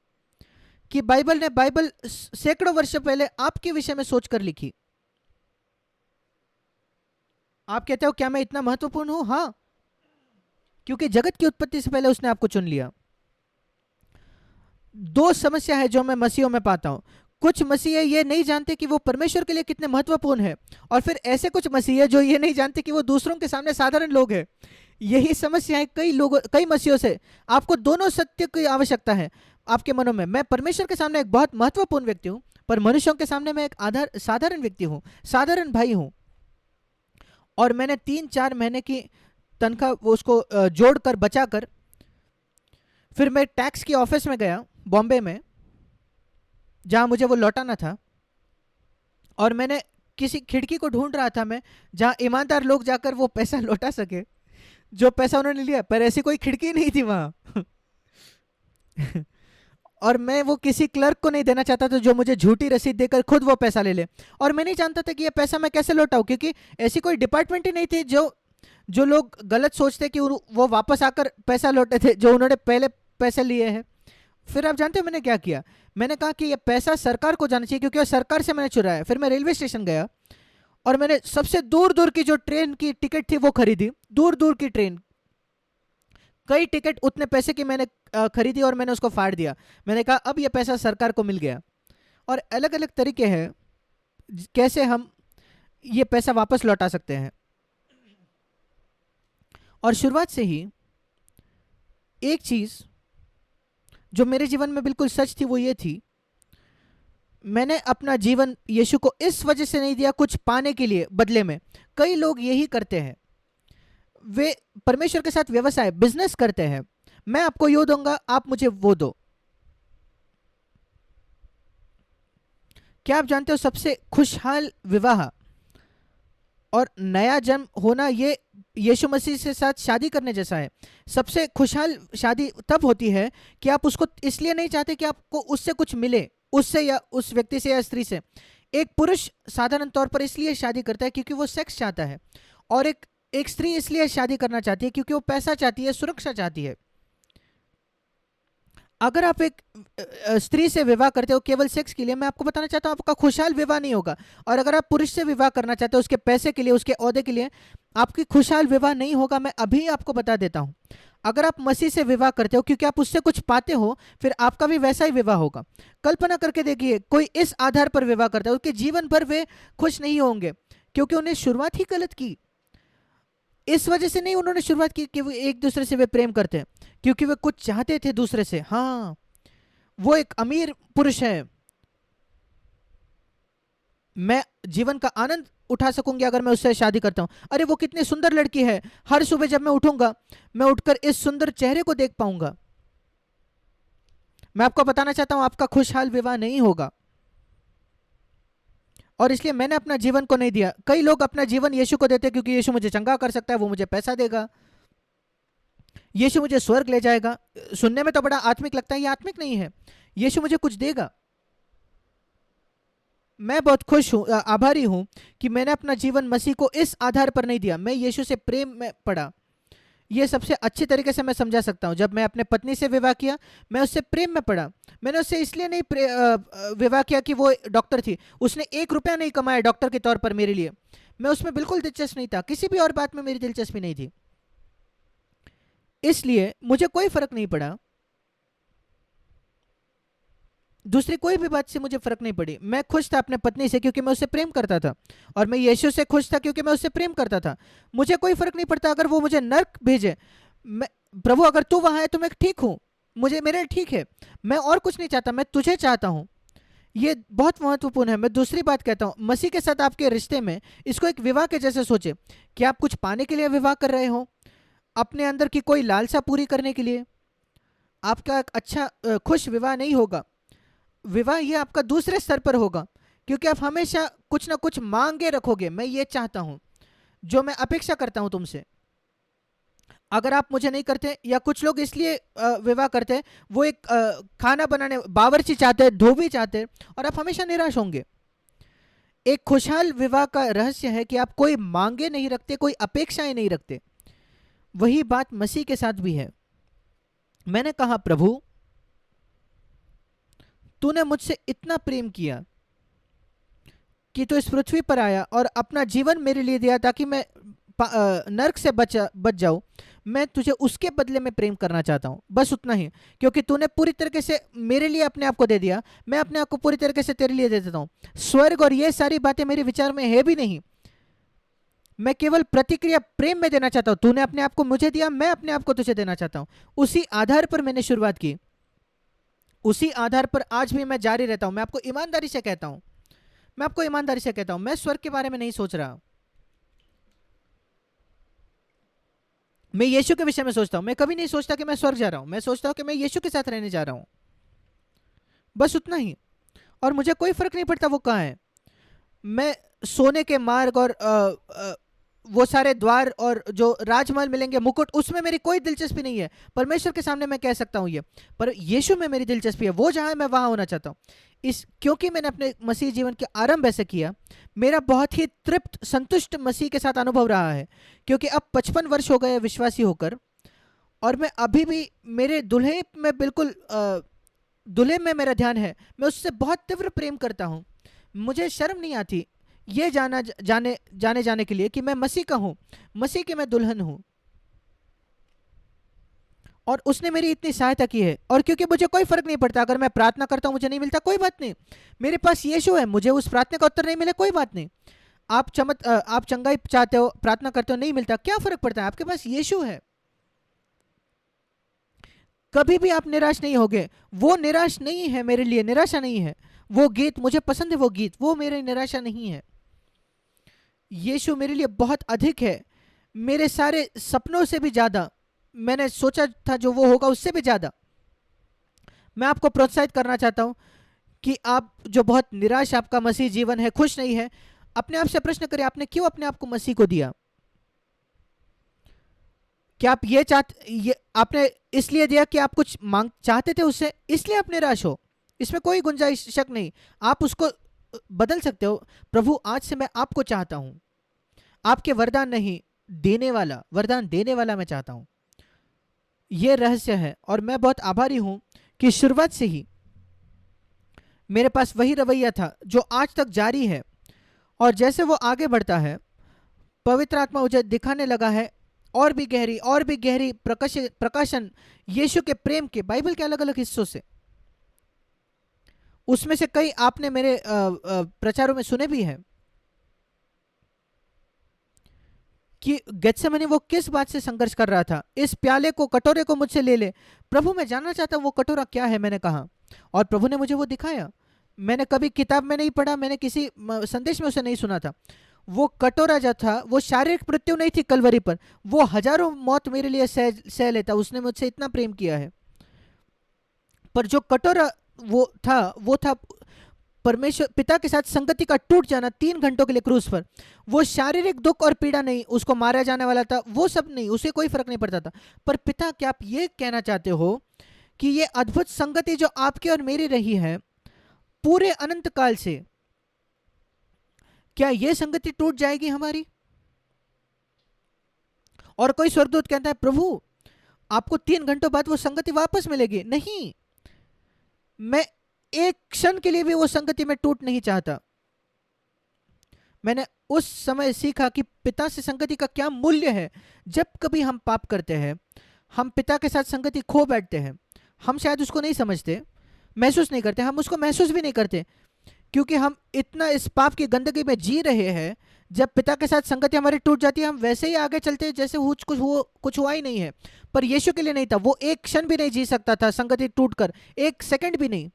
कि बाइबल सैकड़ों वर्ष पहले आपके विषय में सोचकर लिखी। आप कहते हो क्या मैं इतना महत्वपूर्ण हूं? हाँ, क्योंकि जगत की उत्पत्ति से पहले उसने आपको चुन लिया। दो समस्या है जो मैं मसीहों में पाता हूं। कुछ मसीह ये नहीं जानते कि वो परमेश्वर के लिए कितने महत्वपूर्ण है, और फिर ऐसे कुछ मसीह जो ये नहीं जानते कि वो दूसरों के सामने साधारण लोग हैं। यही समस्या है कई मसीहों से। आपको दोनों सत्य की आवश्यकता है आपके मनों में। मैं परमेश्वर के सामने एक बहुत महत्वपूर्ण व्यक्ति हूं, पर मनुष्यों के सामने मैं एक साधारण व्यक्ति हूं, साधारण भाई हूं। और मैंने 3-4 महीने की तनख्वाह उसको जोड़कर बचाकर फिर मैं टैक्स की ऑफिस में गया बॉम्बे में, जहां मुझे वो लौटाना था। और मैंने किसी खिड़की को ढूंढ रहा था मैं, जहां ईमानदार लोग जाकर वो पैसा लौटा सके जो पैसा उन्होंने लिया, पर ऐसी कोई खिड़की नहीं थी वहां। और मैं वो किसी क्लर्क को नहीं देना चाहता था जो मुझे झूठी रसीद देकर खुद वो पैसा ले ले। और मैं नहीं जानता था कि ये पैसा मैं कैसे लौटाऊं, क्योंकि ऐसी कोई डिपार्टमेंट ही नहीं थी जो लोग गलत सोचते कि वो वापस आकर पैसा लौटे थे जो उन्होंने पहले पैसे लिए हैं। फिर आप जानते हो मैंने क्या किया? मैंने कहा कि ये पैसा सरकार को जाना चाहिए, क्योंकि सरकार से मैंने चुराया। फिर मैं रेलवे स्टेशन गया और मैंने सबसे दूर दूर की जो ट्रेन की टिकट थी वो खरीदी। दूर दूर की ट्रेन, कई टिकट उतने पैसे की मैंने खरीदी और मैंने उसको फाड़ दिया। मैंने कहा अब ये पैसा सरकार को मिल गया। और अलग अलग तरीके हैं कैसे हम ये पैसा वापस लौटा सकते हैं। और शुरुआत से ही एक चीज जो मेरे जीवन में बिल्कुल सच थी वो ये थी, मैंने अपना जीवन यीशु को इस वजह से नहीं दिया कुछ पाने के लिए बदले में। कई लोग यही करते हैं, वे परमेश्वर के साथ व्यवसाय बिजनेस करते हैं। मैं आपको यो दूंगा, आप मुझे वो दो। क्या आप जानते हो सबसे खुशहाल विवाह और नया जन्म होना ये यीशु मसीह से साथ शादी करने जैसा है। सबसे खुशहाल शादी तब होती है कि आप उसको इसलिए नहीं चाहते कि आपको उससे कुछ मिले, उससे या उस व्यक्ति से या स्त्री से। एक पुरुष साधारण तौर पर इसलिए शादी करता है क्योंकि वो सेक्स चाहता है, और एक स्त्री इसलिए शादी करना चाहती है क्योंकि वो पैसा चाहती है, सुरक्षा चाहती है। अगर आप एक स्त्री से विवाह करते हो केवल सेक्स के लिए, मैं आपको बताना चाहता हूं आपका खुशहाल विवाह नहीं होगा। और अगर आप पुरुष से विवाह करना चाहते हो उसके पैसे के लिए, उसके ओहदे के लिए, आपकी खुशहाल विवाह नहीं होगा। मैं अभी आपको बता देता हूं। अगर आप मसीह से विवाह करते हो क्योंकि आप उससे कुछ पाते हो, फिर आपका भी वैसा ही विवाह होगा। कल्पना करके देखिए, कोई इस आधार पर विवाह करता है, उसके जीवन भर वे खुश नहीं होंगे, क्योंकि उन्हें शुरुआत ही गलत की। इस वजह से नहीं उन्होंने शुरुआत की कि वो एक दूसरे से वे प्रेम करते हैं, क्योंकि वे कुछ चाहते थे दूसरे से। हाँ, वो एक अमीर पुरुष है, मैं जीवन का आनंद उठा सकूंगी अगर मैं उससे शादी करता हूं। अरे वो कितनी सुंदर लड़की है, हर सुबह जब मैं उठूंगा मैं उठकर इस सुंदर चेहरे को देख पाऊंगा। मैं आपको बताना चाहता हूं आपका खुशहाल विवाह नहीं होगा, और इसलिए मैंने अपना जीवन को नहीं दिया। कई लोग अपना जीवन यीशु को देते क्योंकि यीशु मुझे चंगा कर सकता है, वो मुझे पैसा देगा, यीशु मुझे स्वर्ग ले जाएगा। सुनने में तो बड़ा आत्मिक लगता है, ये आत्मिक नहीं है। यीशु मुझे कुछ देगा। मैं बहुत खुश हूं, आभारी हूं कि मैंने अपना जीवन मसीह को इस आधार पर नहीं दिया। मैं यीशु से प्रेम में पड़ा। ये सबसे अच्छे तरीके से मैं समझा सकता हूं। जब मैं अपने पत्नी से विवाह किया, मैं उससे प्रेम में पड़ा। मैंने उससे इसलिए नहीं विवाह किया कि वो डॉक्टर थी, उसने 1 रुपया नहीं कमाया डॉक्टर के तौर पर मेरे लिए। मैं उसमें बिल्कुल दिलचस्प नहीं था, किसी भी और बात में मेरी दिलचस्पी नहीं थी, इसलिए मुझे कोई फर्क नहीं पड़ा। दूसरी कोई भी बात से मुझे फर्क नहीं पड़ी। मैं खुश था अपने पत्नी से क्योंकि मैं उससे प्रेम करता था, और मैं यीशु से खुश था क्योंकि मैं उससे प्रेम करता था। मुझे कोई फर्क नहीं पड़ता अगर वो मुझे नर्क भेजे। मैं, प्रभु अगर तू वहां है तो मैं ठीक हूं, मुझे मेरे ठीक है, मैं और कुछ नहीं चाहता, मैं तुझे चाहता हूं। ये बहुत महत्वपूर्ण है। मैं दूसरी बात कहता हूं, मसीह के साथ आपके रिश्ते में इसको एक विवाह के जैसे सोचे कि आप कुछ पाने के लिए विवाह कर रहे हो, अपने अंदर की कोई लालसा पूरी करने के लिए। आपका एक अच्छा खुश विवाह नहीं होगा। विवाह ये आपका दूसरे स्तर पर होगा, क्योंकि आप हमेशा कुछ ना कुछ मांगे रखोगे। मैं ये चाहता हूं, जो मैं अपेक्षा करता हूं तुमसे। अगर आप मुझे नहीं करते, या कुछ लोग इसलिए विवाह करते हैं, वो एक खाना बनाने बावर्ची चाहते हैं, धोबी चाहते हैं, और आप हमेशा निराश होंगे। एक खुशहाल विवाह का रहस्य है कि आप कोई मांगे नहीं रखते, कोई अपेक्षाएं नहीं रखते। वही बात मसीह के साथ भी है। मैंने कहा, प्रभु तूने मुझसे इतना प्रेम किया कि तू इस पृथ्वी पर आया और अपना जीवन मेरे लिए दिया ताकि मैं नर्क से बच जाऊं। मैं तुझे उसके बदले में प्रेम करना चाहता हूं, बस उतना ही। क्योंकि तूने पूरी तरीके से मेरे लिए अपने आप को दे दिया, मैं अपने आप को पूरी तरीके से तेरे लिए दे देता हूं। स्वर्ग और ये सारी बातें मेरे विचार में है भी नहीं। मैं केवल प्रतिक्रिया प्रेम में देना चाहता हूं। तूने अपने आप को मुझे दिया, मैं अपने आप को तुझे देना चाहता हूं। उसी आधार पर मैंने शुरुआत की, उसी आधार पर आज भी मैं जारी रहता हूं। मैं आपको ईमानदारी से कहता हूं, मैं आपको ईमानदारी से कहता हूं, मैं स्वर्ग के बारे में नहीं सोच रहा। मैं यीशु के विषय में सोचता हूं। मैं कभी नहीं सोचता कि मैं स्वर्ग जा रहा हूं, मैं सोचता हूं कि मैं यीशु के साथ रहने जा रहा हूं, बस उतना ही। और मुझे कोई फर्क नहीं पड़ता वो कहाँ है। मैं सोने के मार्ग और वो सारे द्वार और जो राजमहल मिलेंगे, मुकुट, उसमें मेरी कोई दिलचस्पी नहीं है। परमेश्वर के सामने मैं कह सकता हूँ ये, पर यीशु में मेरी दिलचस्पी है। वो जहाँ है मैं वहाँ होना चाहता हूँ। इस क्योंकि मैंने अपने मसीह जीवन के आरंभ ऐसे किया, मेरा बहुत ही तृप्त संतुष्ट मसीह के साथ अनुभव रहा है। क्योंकि अब 55 वर्ष हो गए विश्वासी होकर, और मैं अभी भी मेरे दूल्हे में बिल्कुल दूल्हे में मेरा ध्यान है। मैं उससे बहुत तीव्र प्रेम करता हूँ। मुझे शर्म नहीं आती ये जाने के लिए कि मैं मसीह का हूँ, मसीह की मैं दुल्हन हूँ, और उसने मेरी इतनी सहायता की है। और क्योंकि मुझे कोई फर्क नहीं पड़ता, अगर मैं प्रार्थना करता हूँ मुझे नहीं मिलता, कोई बात नहीं। मेरे पास यीशु है, मुझे उस प्रार्थना का उत्तर नहीं मिले, कोई बात नहीं। आप चंगाई चाहते हो, प्रार्थना करते हो, नहीं मिलता, क्या फर्क पड़ता है, आपके पास यीशु है। कभी भी आप निराश नहीं होगे। वो निराश नहीं है, मेरे लिए निराशा नहीं है। वो गीत मुझे पसंद है, वो गीत, वो मेरी निराशा नहीं है। यीशु मेरे लिए बहुत अधिक है, मेरे सारे सपनों से भी ज़्यादा। मैंने सोचा था जो वो होगा उससे भी ज़्यादा। मैं आपको प्रोत्साहित करना चाहता हूँ कि आप जो बहुत निराश आपका मसीह जीवन है, खुश नहीं है, अपने आप से प्रश्न करें, आपने क्यों अपने आप को मसीह को दिया? क्या आप ये आपने इसलिए दिया कि आप कुछ मांग चाहते थे उससे, इसलिए आप निराश हो? इसमें कोई गुंजाइश शक नहीं। आप उसको बदल सकते हो। प्रभु आज से मैं आपको चाहता हूं, आपके वरदान नहीं, देने वाला, वरदान देने वाला मैं चाहता हूं। यह रहस्य है। और मैं बहुत आभारी हूं कि शुरुआत से ही मेरे पास वही रवैया था जो आज तक जारी है। और जैसे वो आगे बढ़ता है, पवित्र आत्मा मुझे दिखाने लगा है और भी गहरी प्रकाशन यीशु के प्रेम के, बाइबल के अलग अलग हिस्सों से। उसमें से कई आपने मेरे प्रचारों में सुने भी हैं कि गेत्सेमनी वो किस बात से संघर्ष कर रहा था। इस प्याले को, कटोरे को मुझसे ले ले प्रभु, मैं जानना चाहता हूँ वो कटोरा क्या है, मैंने कहा। और प्रभु ने मुझे वो दिखाया। मैंने कभी किताब में नहीं पढ़ा, मैंने किसी संदेश में उसे नहीं सुना था। वो कटोरा जो था वो शारीरिक मृत्यु नहीं थी कलवरी पर, वो हजारों मौत मेरे लिए सह लेता। उसने मुझसे इतना प्रेम किया है। पर जो कटोरा वो था परमेश्वर पिता के साथ संगति का टूट जाना 3 घंटों के लिए क्रूस पर। वो शारीरिक दुख और पीड़ा नहीं, उसको मारा जाने वाला था, वो सब नहीं, उसे कोई फर्क नहीं पड़ता था। पर पिता, क्या आप ये कहना चाहते हो कि ये अद्भुत संगति जो आपकी और मेरी रही है पूरे अनंत काल से, क्या ये संगति टूट जाएगी हमारी? और कोई स्वर्गदूत कहता है, प्रभु आपको 3 घंटों बाद वो संगति वापस मिलेगी। नहीं, मैं एक क्षण के लिए भी वो संगति में टूट नहीं चाहता। मैंने उस समय सीखा कि पिता से संगति का क्या मूल्य है। जब कभी हम पाप करते हैं, हम पिता के साथ संगति खो बैठते हैं। हम शायद उसको नहीं समझते, महसूस नहीं करते, हम उसको महसूस भी नहीं करते, क्योंकि हम इतना इस पाप की गंदगी में जी रहे हैं। जब पिता के साथ संगति हमारी टूट जाती है, हम वैसे ही आगे चलते हैं जैसे कुछ हुआ ही नहीं है। पर यीशु के लिए नहीं था, वो एक क्षण भी नहीं जी सकता था संगति टूटकर, एक सेकंड भी नहीं।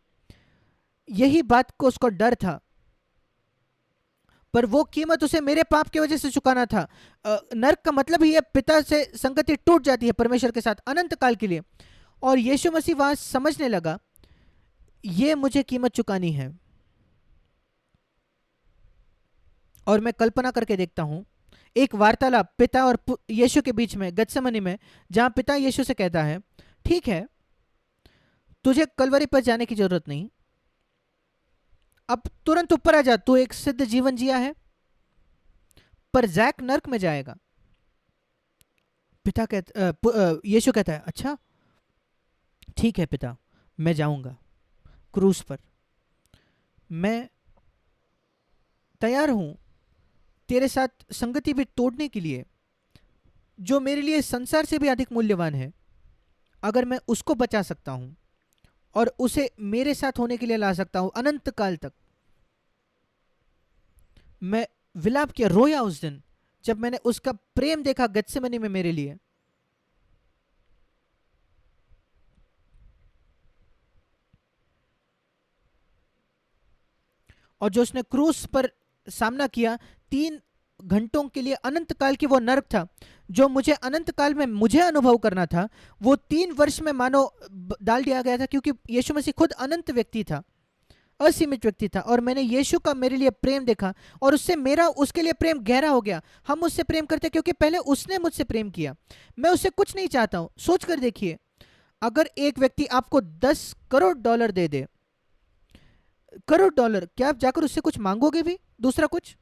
यही बात को उसको डर था, पर वो कीमत उसे मेरे पाप की वजह से चुकाना था। नरक का मतलब ही है पिता से संगति टूट जाती है परमेश्वर के साथ अनंत काल के लिए। और यीशु मसीह वहां समझने लगा, ये मुझे कीमत चुकानी है। और मैं कल्पना करके देखता हूं, एक वार्तालाप पिता और यीशु के बीच में गत्सेमनी में, जहां पिता यीशु से कहता है, ठीक है, तुझे कलवरी पर जाने की जरूरत नहीं, अब तुरंत ऊपर आ जा, तू एक सिद्ध जीवन जिया है, पर जैक नर्क में जाएगा। यीशु कहता है, अच्छा ठीक है पिता, मैं जाऊंगा क्रूस पर, मैं तैयार हूं तेरे साथ संगति भी तोड़ने के लिए, जो मेरे लिए संसार से भी अधिक मूल्यवान है, अगर मैं उसको बचा सकता हूं और उसे मेरे साथ होने के लिए ला सकता हूं अनंत काल तक। मैं विलाप किया, रोया उस दिन जब मैंने उसका प्रेम देखा गत्सेमनी में मेरे लिए। और जो उसने क्रूस पर सामना किया 3 घंटों के लिए, अनंत काल की वो नर्क था जो मुझे अनंत काल में मुझे अनुभव करना था, वो 3 वर्ष में मानो डाल दिया गया था, क्योंकि यीशु मसीह खुद अनंत व्यक्ति था, असीमित व्यक्ति था। और मैंने यीशु का मेरे लिए प्रेम देखा और उससे मेरा उसके लिए प्रेम गहरा हो गया। हम उससे प्रेम करते क्योंकि पहले उसने मुझसे प्रेम किया। मैं उससे कुछ नहीं चाहता हूं। सोच कर देखिए, अगर एक व्यक्ति आपको $10 करोड़ दे दे, $1 करोड़, क्या आप जाकर उससे कुछ मांगोगे भी? दूसरा कुछ?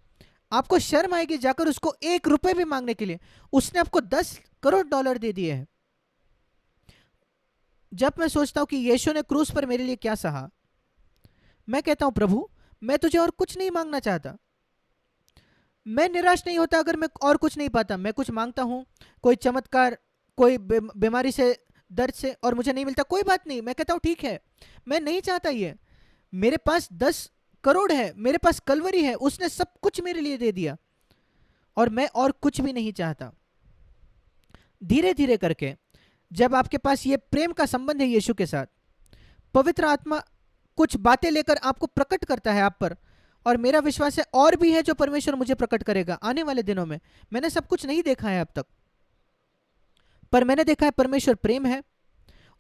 आपको शर्म आएगी जाकर उसको $1 भी मांगने के लिए। उसने आपको $10 करोड़ दे दिए हैं। जब मैं सोचता हूं कि यीशु ने क्रूस पर मेरे लिए क्या सहा, मैं कहता हूं प्रभु, मैं तुझे और कुछ नहीं मांगना चाहता। मैं निराश नहीं होता अगर मैं और कुछ नहीं पाता। मैं कुछ मांगता हूं, कोई चमत्कार, कोई बीमारी से, दर्द से, और मुझे नहीं मिलता, कोई बात नहीं, मैं कहता हूं ठीक है, मैं नहीं चाहता ये। मेरे पास 10 करोड़ है, मेरे पास कलवरी है, उसने सब कुछ मेरे लिए दे दिया और मैं और कुछ भी नहीं चाहता। धीरे धीरे करके जब आपके पास ये प्रेम का संबंध है यीशु के साथ, पवित्र आत्मा कुछ बातें लेकर आपको प्रकट करता है आप पर, और मेरा विश्वास है और भी है जो परमेश्वर मुझे प्रकट करेगा आने वाले दिनों में। मैंने सब कुछ नहीं देखा है अब तक, पर मैंने देखा है परमेश्वर प्रेम है,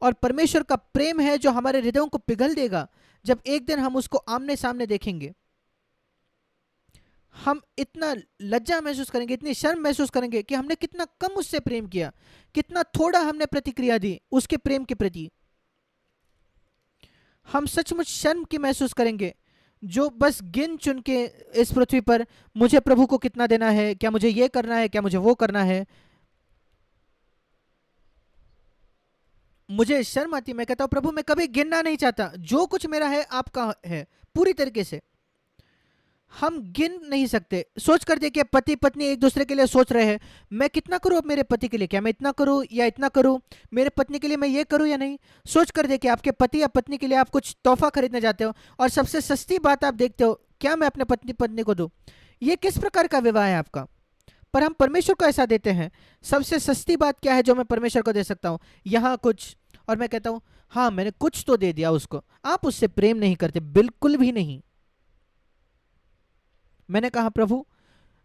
और परमेश्वर का प्रेम है जो हमारे हृदयों को पिघल देगा। जब एक दिन हम उसको आमने सामने देखेंगे, हम इतना लज्जा महसूस करेंगे, इतनी शर्म महसूस करेंगे कि हमने कितना कम उससे प्रेम किया, कितना थोड़ा हमने प्रतिक्रिया दी उसके प्रेम के प्रति। हम सचमुच शर्म की महसूस करेंगे, जो बस गिन चुन के इस पृथ्वी पर मुझे प्रभु को कितना देना है, क्या मुझे ये करना है, क्या मुझे वो करना है। मुझे शर्म आती, मैं कहता हूं प्रभु मैं कभी गिनना नहीं चाहता, जो कुछ मेरा है आपका है पूरी तरीके से। हम गिन नहीं सकते। सोच कर देखिए, पति पत्नी एक दूसरे के लिए सोच रहे हैं, मैं कितना करूं अब मेरे पति के लिए, क्या मैं इतना करूं या इतना करूं, मेरे पत्नी के लिए मैं ये करूं या नहीं। सोच कर देखिए, आपके पति या पत्नी के लिए आप कुछ तोहफा खरीदने जाते हो और सबसे सस्ती बात आप देखते हो, क्या मैं अपने पत्नी पत्नी को दूं। ये किस प्रकार का विवाह है आपका। पर हम परमेश्वर को ऐसा देते हैं, सबसे सस्ती बात क्या है जो मैं परमेश्वर को दे सकता हूँ, यहाँ कुछ। और मैं कहता हूँ हाँ मैंने कुछ तो दे दिया उसको। आप उससे प्रेम नहीं करते, बिल्कुल भी नहीं। मैंने कहा प्रभु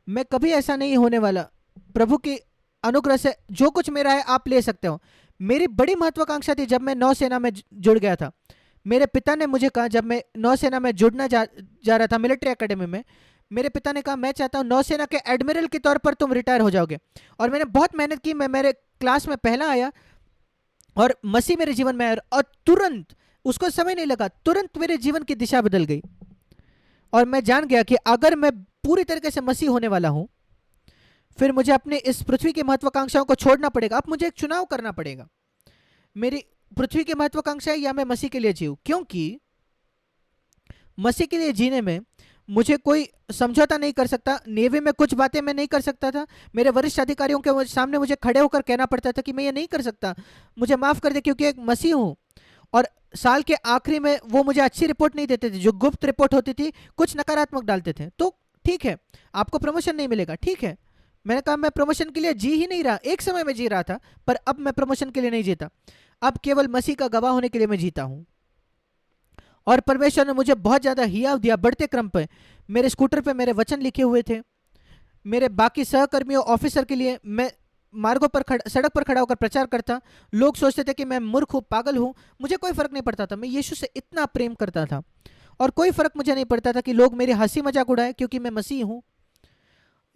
मैं कभी ऐसा नहीं होने वाला, प्रभु के अनुग्रह से जो कुछ मेरा है आप ले सकते हो। मेरी बड़ी महत्वाकांक्षा थी जब मैं नौसेना में जुड़ गया था। मेरे पिता ने मुझे कहा, जब मैं नौसेना में जुड़ना जा रहा था मिलिट्री एकेडमी में, मेरे पिता ने कहा मैं चाहता हूँ नौसेना के एडमिरल के तौर पर तुम रिटायर हो जाओगे। और मैंने बहुत मेहनत की, मैं मेरे क्लास में पहला आया और मसीह मेरे जीवन में आया, और तुरंत, उसको समय नहीं लगा, तुरंत मेरे जीवन की दिशा बदल गई। और मैं जान गया कि अगर मैं पूरी तरीके से मसीह होने वाला हूं, फिर मुझे अपने इस पृथ्वी की महत्वाकांक्षाओं को छोड़ना पड़ेगा। अब मुझे एक चुनाव करना पड़ेगा, मेरी पृथ्वी की महत्वाकांक्षा है या मैं मसीह के लिए जीऊं। क्योंकि मसीह के लिए जीने में मुझे कोई समझौता नहीं कर सकता। नेवी में कुछ बातें मैं नहीं कर सकता था, मेरे वरिष्ठ अधिकारियों के सामने मुझे खड़े होकर कहना पड़ता था कि मैं ये नहीं कर सकता, मुझे माफ कर दे क्योंकि एक मसीह हूं। और साल के आखिरी में वो मुझे अच्छी रिपोर्ट नहीं देते थे, जो गुप्त रिपोर्ट होती थी कुछ नकारात्मक डालते थे। तो ठीक है, आपको प्रमोशन नहीं मिलेगा, ठीक है। मैंने कहा मैं प्रमोशन के लिए जी ही नहीं रहा, एक समय में जी रहा था, पर अब मैं प्रमोशन के लिए नहीं जीता, अब केवल मसीह का गवाह होने के लिए मैं जीता हूं। और परमेश्वर ने मुझे बहुत ज़्यादा हियाव दिया। बढ़ते क्रम पे मेरे स्कूटर पे मेरे वचन लिखे हुए थे। मेरे बाकी सहकर्मियों, ऑफिसर के लिए मैं मार्गों पर सड़क पर खड़ा होकर प्रचार करता। लोग सोचते थे कि मैं मूर्ख हूँ, पागल हूँ, मुझे कोई फर्क नहीं पड़ता था। मैं यीशु से इतना प्रेम करता था और कोई फर्क मुझे नहीं पड़ता था कि लोग मेरी हंसी मजाक उड़ाए, क्योंकि मैं मसीह हूँ।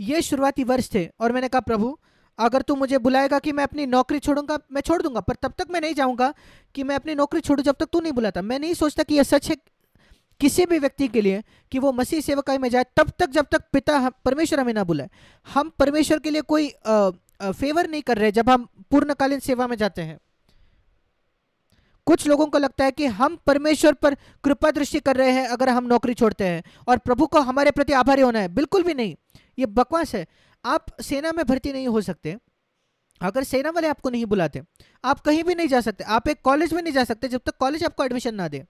ये शुरुआती वर्ष थे और मैंने कहा प्रभु अगर तू मुझे बुलाएगा कि मैं अपनी नौकरी छोड़ूंगा, मैं छोड़ दूंगा, पर तब तक मैं नहीं जाऊंगा कि मैं अपनी नौकरी छोड़ूं जब तक तू नहीं बुलाता। मैं नहीं सोचता कि यह सच है किसी भी व्यक्ति के लिए कि वो मसीह सेवकाई में जाए तब तक जब तक परमेश्वर हमें ना बुलाए। हम परमेश्वर के लिए कोई फेवर नहीं कर रहे जब हम पूर्णकालीन सेवा में जाते हैं। कुछ लोगों को लगता है कि हम परमेश्वर पर कृपा दृष्टि कर रहे हैं अगर हम नौकरी छोड़ते हैं और प्रभु को हमारे प्रति आभारी होना है। बिल्कुल भी नहीं, ये बकवास है। आप सेना में भर्ती नहीं हो सकते अगर सेना वाले आपको नहीं बुलाते। आप कहीं भी नहीं जा सकते, आप एक कॉलेज में नहीं जा सकते जब तक कॉलेज आपको एडमिशन ना दे।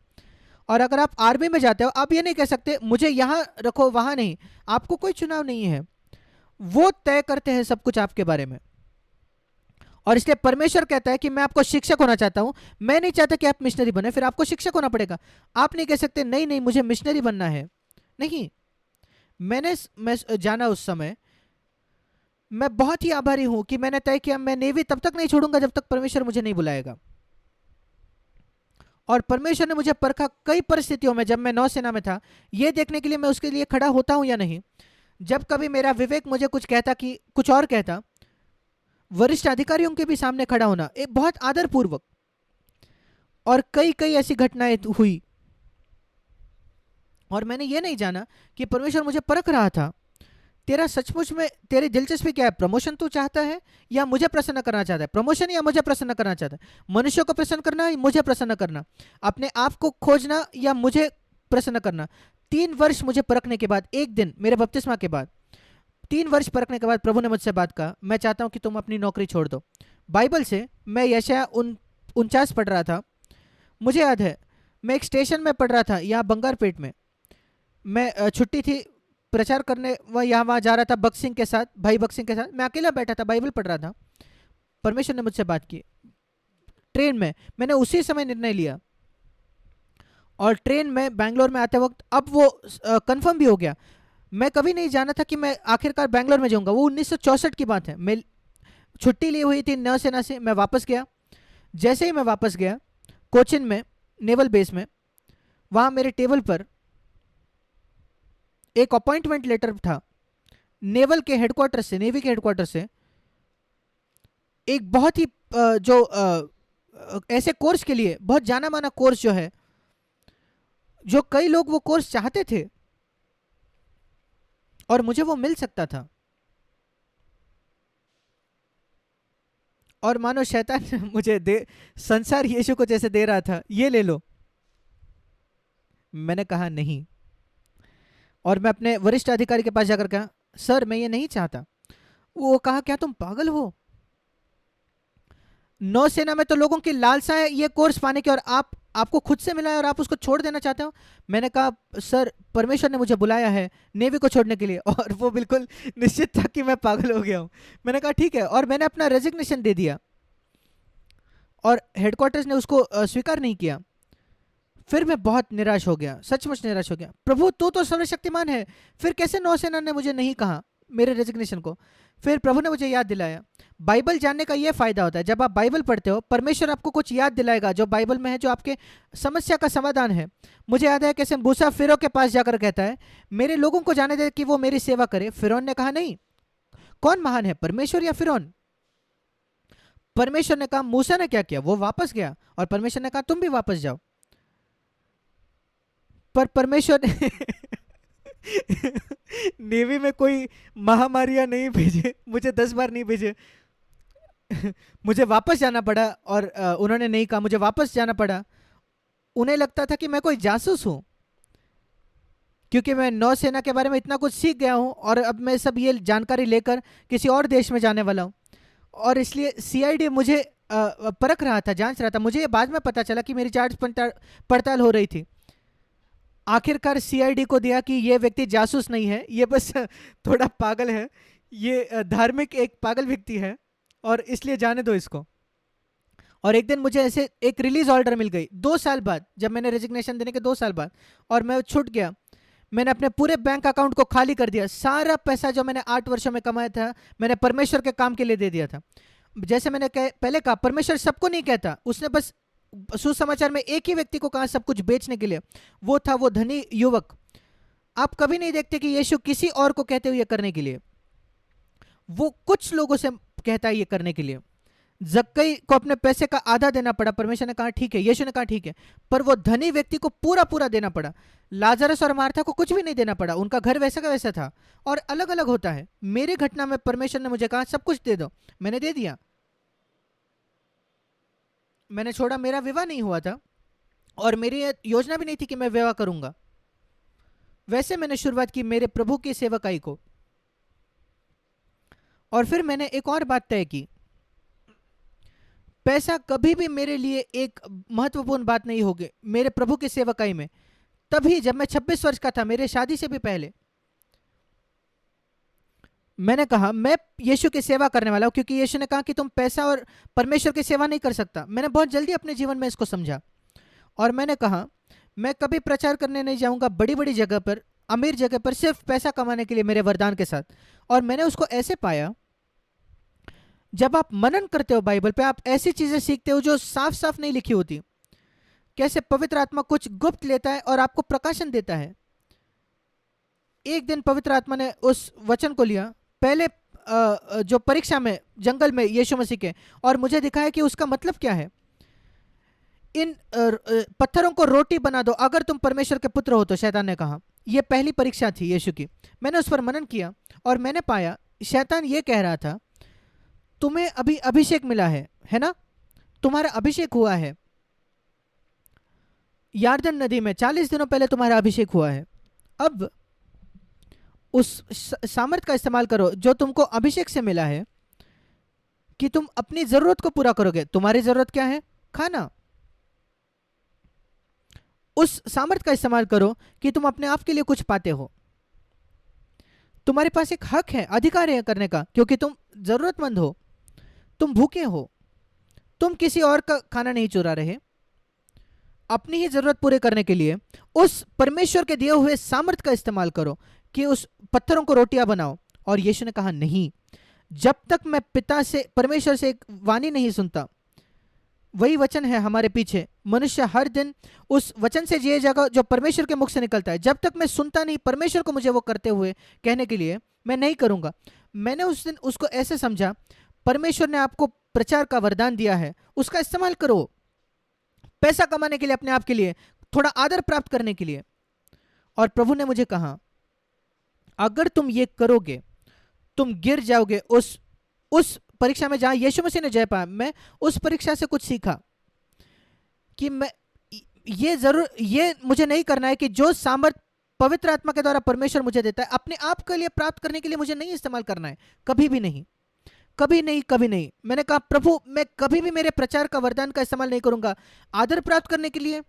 और अगर आप आर्मी में जाते हो, आप ये नहीं कह सकते मुझे यहाँ रखो वहाँ नहीं। आपको कोई चुनाव नहीं है, वो तय करते हैं सब कुछ आपके बारे में। और इसलिए परमेश्वर कहता है कि मैं आपको शिक्षक होना चाहता हूं, मैं नहीं चाहता कि आप मिशनरी बने, फिर आपको शिक्षक होना पड़ेगा। आप नहीं कह सकते नहीं नहीं मुझे मिशनरी बनना है। नहीं, मैं जाना उस समय, मैं बहुत ही आभारी हूं कि मैंने तय किया मैं नेवी तब तक नहीं छोड़ूंगा जब तक परमेश्वर मुझे नहीं बुलाएगा। और परमेश्वर ने मुझे परखा कई परिस्थितियों में जब मैं नौसेना में था, यह देखने के लिए मैं उसके लिए खड़ा होता हूं या नहीं। जब कभी मेरा विवेक मुझे कुछ कहता कि कुछ और कहता, वरिष्ठ अधिकारियों के भी सामने खड़ा होना एक बहुत आदरपूर्वक, और कई कई ऐसी घटनाएं हुई और मैंने ये नहीं जाना कि परमेश्वर मुझे परख रहा था तेरा सचमुच में तेरी दिलचस्पी क्या है, प्रमोशन तू चाहता है या मुझे प्रसन्न करना चाहता है, प्रमोशन या मुझे प्रसन्न करना चाहता है, मनुष्यों को प्रसन्न करना या मुझे प्रसन्न करना, अपने आप को खोजना या मुझे प्रसन्न करना। 3 वर्ष मुझे परखने के बाद, एक दिन मेरे बपतिस्मा के बाद 3 वर्ष परखने के बाद प्रभु ने मुझसे बात कहा, मैं चाहता हूं कि तुम अपनी नौकरी छोड़ दो। बाइबल से मैं यशायाह 49 पढ़ रहा था। मुझे याद है मैं एक स्टेशन में पढ़ रहा था यहाँ बंगारपेट में। मैं छुट्टी थी, प्रचार करने यहाँ वहाँ जा रहा था बक्सिंग के साथ, भाई बक्सिंग के साथ। मैं अकेला बैठा था, बाइबल पढ़ रहा था। परमेश्वर ने मुझसे बात की ट्रेन में। मैंने उसी समय निर्णय लिया और ट्रेन में बैंगलोर में आते वक्त अब वो कंफर्म भी हो गया। मैं कभी नहीं जाना था कि मैं आखिरकार बैंगलोर में जाऊंगा। वो 1964 की बात है। मैं छुट्टी ली हुई थी नौसेना से, मैं वापस गया। जैसे ही मैं वापस गया कोचिन में, नेवल बेस में, वहाँ मेरे टेबल पर एक अपॉइंटमेंट लेटर था नेवल के हेडक्वार्टर से, नेवी के हेडक्वार्टर से। एक बहुत ही ऐसे कोर्स के लिए बहुत जाना माना कोर्स जो है, जो कई लोग वो कोर्स चाहते थे और मुझे वो मिल सकता था। और मानो शैतान मुझे संसार यीशु को जैसे दे रहा था, ये ले लो। मैंने कहा नहीं। और मैं अपने वरिष्ठ अधिकारी के पास जाकर कहा, सर मैं ये नहीं चाहता। वो कहा क्या तुम पागल हो? नौसेना में तो लोगों की लालसा है ये कोर्स पाने की, और आपको खुद से मिला है और आप उसको छोड़ देना चाहते हो। मैंने कहा सर परमेश्वर ने मुझे बुलाया है नेवी को छोड़ने के लिए। और वो बिल्कुल निश्चित था कि मैं पागल हो गया हूं। मैंने कहा ठीक है, और मैंने अपना रेजिग्नेशन दे दिया और हेडक्वार्टर्स ने उसको स्वीकार नहीं किया। फिर मैं बहुत निराश हो गया, सचमुच निराश हो गया। प्रभु तू तो सर्वशक्तिमान है, फिर कैसे नौसेना ने मुझे नहीं कहा मेरे रेजिग्नेशन को? फिर प्रभु ने मुझे याद दिलाया। बाइबल जानने का यह फायदा होता है, जब आप बाइबल पढ़ते हो परमेश्वर आपको कुछ याद दिलाएगा जो बाइबल में है, जो आपके समस्या का समाधान है। मुझे याद है कैसे मूसा फिरौन के पास जाकर कहता है मेरे लोगों को जाने दे कि वो मेरी सेवा करे। फिरौन ने कहा नहीं, कौन महान है, परमेश्वर या फिरौन? परमेश्वर ने कहा। मूसा ने क्या किया? वो वापस गया और परमेश्वर ने कहा तुम भी वापस जाओ। पर परमेश्वर ने नेवी में कोई महामारियां नहीं भेजे, मुझे 10 बार नहीं भेजे। मुझे वापस जाना पड़ा और उन्होंने नहीं कहा, मुझे वापस जाना पड़ा। उन्हें लगता था कि मैं कोई जासूस हूं, क्योंकि मैं नौसेना के बारे में इतना कुछ सीख गया हूं और अब मैं सब ये जानकारी लेकर किसी और देश में जाने वाला हूं। और इसलिए सीआईडी मुझे परख रहा था, जांच रहा था। मुझे ये बाद में पता चला कि मेरी जांच पड़ताल हो रही थी। आखिरकार सीआईडी को दिया कि ये व्यक्ति जासूस नहीं है, ये बस थोड़ा पागल है, ये धार्मिक एक पागल व्यक्ति है और इसलिए जाने दो इसको। और एक दिन मुझे ऐसे एक रिलीज ऑर्डर मिल गई 2 साल बाद, जब मैंने रेजिग्नेशन देने के 2 साल बाद, और मैं छूट गया। मैंने अपने पूरे बैंक अकाउंट को खाली कर दिया। सारा पैसा जो मैंने 8 वर्षों में कमाया था मैंने परमेश्वर के काम के लिए दे दिया था। जैसे मैंने पहले कहा, परमेश्वर सबको नहीं कहता, उसने बस सुसमाचार में एक ही व्यक्ति को कहा सब कुछ बेचने के लिए, वो था वो धनी युवक। आप कभी नहीं देखते कि यीशु किसी और को कहते हुए करने के लिए। वो कुछ लोगों से कहता है ये करने के लिए। जक्कई को अपने पैसे का आधा देना पड़ा, परमेश्वर ने कहा ठीक है, यीशु ने कहा ठीक है, पर वो धनी व्यक्ति को पूरा पूरा देना पड़ा। लाजरस और मार्था को कुछ भी नहीं देना पड़ा, उनका घर वैसा का वैसा था। और अलग अलग होता है। मेरी घटना में परमेश्वर ने मुझे कहा सब कुछ दे दो, मैंने दे दिया। मैंने छोड़ा, मेरा विवाह नहीं हुआ था और मेरी ये योजना भी नहीं थी कि मैं विवाह करूंगा। वैसे मैंने शुरुआत की मेरे प्रभु की सेवकाई को। और फिर मैंने एक और बात तय की, पैसा कभी भी मेरे लिए एक महत्वपूर्ण बात नहीं होगी मेरे प्रभु की सेवकाई में। तभी जब मैं 26 वर्ष का था, मेरे शादी से भी पहले, मैंने कहा मैं यीशु की सेवा करने वाला हूं, क्योंकि यीशु ने कहा कि तुम पैसा और परमेश्वर की सेवा नहीं कर सकता। मैंने बहुत जल्दी अपने जीवन में इसको समझा और मैंने कहा मैं कभी प्रचार करने नहीं जाऊंगा बड़ी बड़ी जगह पर, अमीर जगह पर, सिर्फ पैसा कमाने के लिए मेरे वरदान के साथ। और मैंने उसको ऐसे पाया, जब आप मनन करते हो बाइबल पे, आप ऐसी चीजें सीखते हो जो साफ साफ नहीं लिखी होती। कैसे पवित्र आत्मा कुछ गुप्त लेता है और आपको प्रकाशन देता है। एक दिन पवित्र आत्मा ने उस वचन को लिया, पहले जो परीक्षा में जंगल में यीशु मसीह के, और मुझे दिखाया कि उसका मतलब क्या है। इन पत्थरों को रोटी बना दो अगर तुम परमेश्वर के पुत्र हो तो, शैतान ने कहा। यह पहली परीक्षा थी यीशु की। मैंने उस पर मनन किया और मैंने पाया शैतान ये कह रहा था, तुम्हें अभी अभिषेक मिला है ना, तुम्हारा अभिषेक हुआ है यार्दन नदी में, 40 दिनों पहले तुम्हारा अभिषेक हुआ है। अब उस सामर्थ का इस्तेमाल करो जो तुमको अभिषेक से मिला है, कि तुम अपनी जरूरत को पूरा करोगे। तुम्हारी जरूरत क्या है? खाना। उस सामर्थ का इस्तेमाल करो कि तुम अपने आप के लिए कुछ पाते हो। तुम्हारे पास एक हक है, अधिकार है करने का, क्योंकि तुम जरूरतमंद हो, तुम भूखे हो, तुम किसी और का खाना नहीं चुरा रहे। अपनी ही जरूरत पूरे करने के लिए उस परमेश्वर के दिए हुए सामर्थ का इस्तेमाल करो कि उस पत्थरों को रोटियां बनाओ। और यीशु ने कहा नहीं, जब तक मैं पिता से, परमेश्वर से एक वाणी नहीं सुनता। वही वचन है हमारे पीछे, मनुष्य हर दिन उस वचन से जिए जाएगा जो परमेश्वर के मुख से निकलता है। जब तक मैं सुनता नहीं परमेश्वर को मुझे वो करते हुए कहने के लिए, मैं नहीं करूंगा। मैंने उस दिन उसको ऐसे समझा, परमेश्वर ने आपको प्रचार का वरदान दिया है, उसका इस्तेमाल करो पैसा कमाने के लिए, अपने आप के लिए, थोड़ा आदर प्राप्त करने के लिए। और प्रभु ने मुझे कहा अगर तुम ये करोगे तुम गिर जाओगे उस परीक्षा में जहां यीशु मसीह ने जय पाया। मैं उस परीक्षा से कुछ सीखा कि मैं ये मुझे नहीं करना है कि जो सामर्थ पवित्र आत्मा के द्वारा परमेश्वर मुझे देता है, अपने आप के लिए प्राप्त करने के लिए मुझे नहीं इस्तेमाल करना है। कभी भी नहीं, कभी नहीं, कभी नहीं। मैंने कहा प्रभु मैं कभी भी मेरे प्रचार का वरदान का इस्तेमाल नहीं करूंगा आदर प्राप्त करने के लिए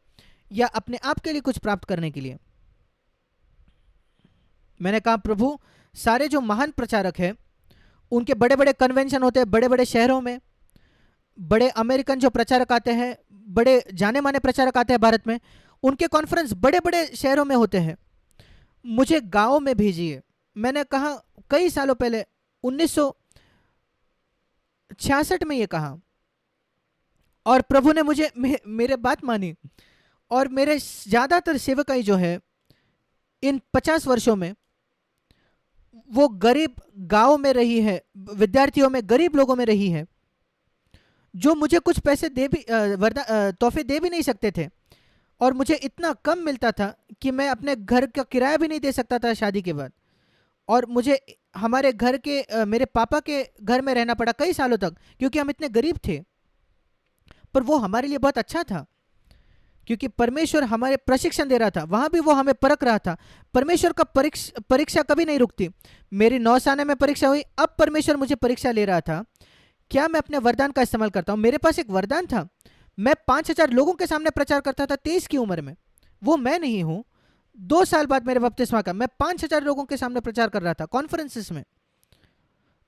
या अपने आप के लिए कुछ प्राप्त करने के लिए। मैंने कहा प्रभु सारे जो महान प्रचारक हैं, उनके बड़े बड़े कन्वेंशन होते हैं बड़े बड़े शहरों में, बड़े अमेरिकन जो प्रचारक आते हैं, बड़े जाने माने प्रचारक आते हैं भारत में, उनके कॉन्फ्रेंस बड़े बड़े शहरों में होते हैं, मुझे गांव में भेजिए। मैंने कहा कई सालों पहले 1966 में ये कहा, और प्रभु ने मुझे मेरे बात मानी। और मेरे ज़्यादातर सेवकाई जो है इन 50 वर्षों में, वो गरीब गांव में रही है, विद्यार्थियों में, गरीब लोगों में रही है, जो मुझे कुछ पैसे दे भी तोहफे दे भी नहीं सकते थे। और मुझे इतना कम मिलता था कि मैं अपने घर का किराया भी नहीं दे सकता था शादी के बाद। और मुझे हमारे घर के मेरे पापा के घर में रहना पड़ा कई सालों तक, क्योंकि हम इतने गरीब थे। पर वो हमारे लिए बहुत अच्छा था, क्योंकि परमेश्वर हमारे प्रशिक्षण दे रहा था, वहां भी वो हमें परख रहा था। परमेश्वर का परीक्षा कभी नहीं रुकती। मेरी 9 साल में परीक्षा हुई, अब परमेश्वर मुझे परीक्षा ले रहा था, क्या मैं अपने वरदान का इस्तेमाल करता हूं। मेरे पास एक वरदान था, मैं 5000 लोगों के सामने प्रचार करता था 23 की उम्र में। वो मैं नहीं हूं। 2 साल बाद मेरे बपतिस्मा का मैं 5000 लोगों के सामने प्रचार कर रहा था कॉन्फ्रेंसेस में।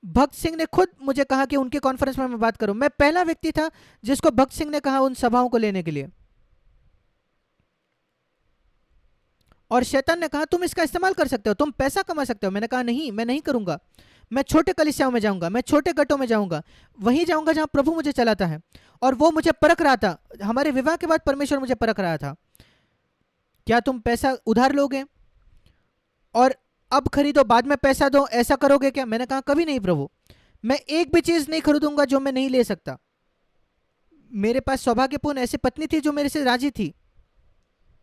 भक्त सिंह ने खुद मुझे कहा कि उनके कॉन्फ्रेंस में मैं बात करूं। मैं पहला व्यक्ति था जिसको भक्त सिंह ने कहा उन सभाओं को लेने के लिए। और शैतान ने कहा तुम इसका इस्तेमाल कर सकते हो, तुम पैसा कमा सकते हो। मैंने कहा नहीं, मैं नहीं करूंगा। मैं छोटे कलीसियाओं में जाऊंगा, मैं छोटे गटों में जाऊंगा, वहीं जाऊंगा जहां प्रभु मुझे चलाता है। और वो मुझे परख रहा था, हमारे विवाह के बाद परमेश्वर मुझे परख रहा था, क्या तुम पैसा उधार लोगे। और अब खरीदो बाद में पैसा दो, ऐसा करोगे क्या? मैंने कहा कभी नहीं प्रभु, मैं एक भी चीज नहीं खरीदूंगा जो मैं नहीं ले सकता। मेरे पास सौभाग्यपूर्ण ऐसी पत्नी थी जो मेरे से राजी थी,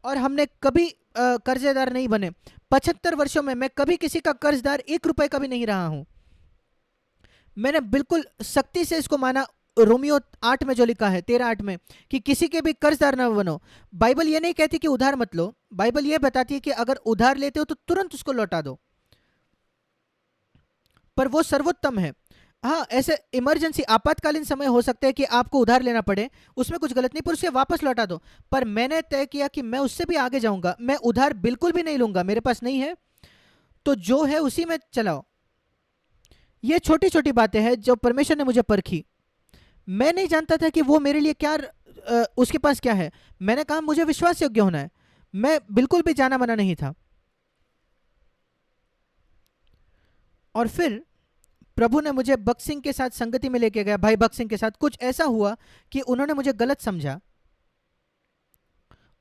और हमने कभी कर्जेदार नहीं बने। 75 वर्षों में मैं कभी किसी का कर्जदार 1 रुपए का भी नहीं रहा हूं। मैंने बिल्कुल सख्ती से इसको माना। रोमियो 8 में जो लिखा है, 13:8 में, कि किसी के भी कर्जदार ना बनो। बाइबल ये नहीं कहती कि उधार मत लो, बाइबल ये बताती है कि अगर उधार लेते हो तो तुरंत उसको लौटा दो, पर वो सर्वोत्तम है। हाँ, ऐसे इमरजेंसी आपातकालीन समय हो सकता है कि आपको उधार लेना पड़े, उसमें कुछ गलत नहीं, पर उसे वापस लौटा दो। पर मैंने तय किया कि मैं उससे भी आगे जाऊंगा, मैं उधार बिल्कुल भी नहीं लूंगा। मेरे पास नहीं है तो जो है उसी में चलाओ। ये छोटी छोटी बातें हैं जो परमेश्वर ने मुझे परखी। मैं नहीं जानता था कि वो मेरे लिए क्या उसके पास क्या है। मैंने कहा मुझे विश्वास योग्य होना है, मैं बिल्कुल भी जाना मना नहीं था। और फिर प्रभु ने मुझे बख्श सिंह के साथ संगति में लेके गया, भाई बख्श सिंह के साथ। कुछ ऐसा हुआ कि उन्होंने मुझे गलत समझा।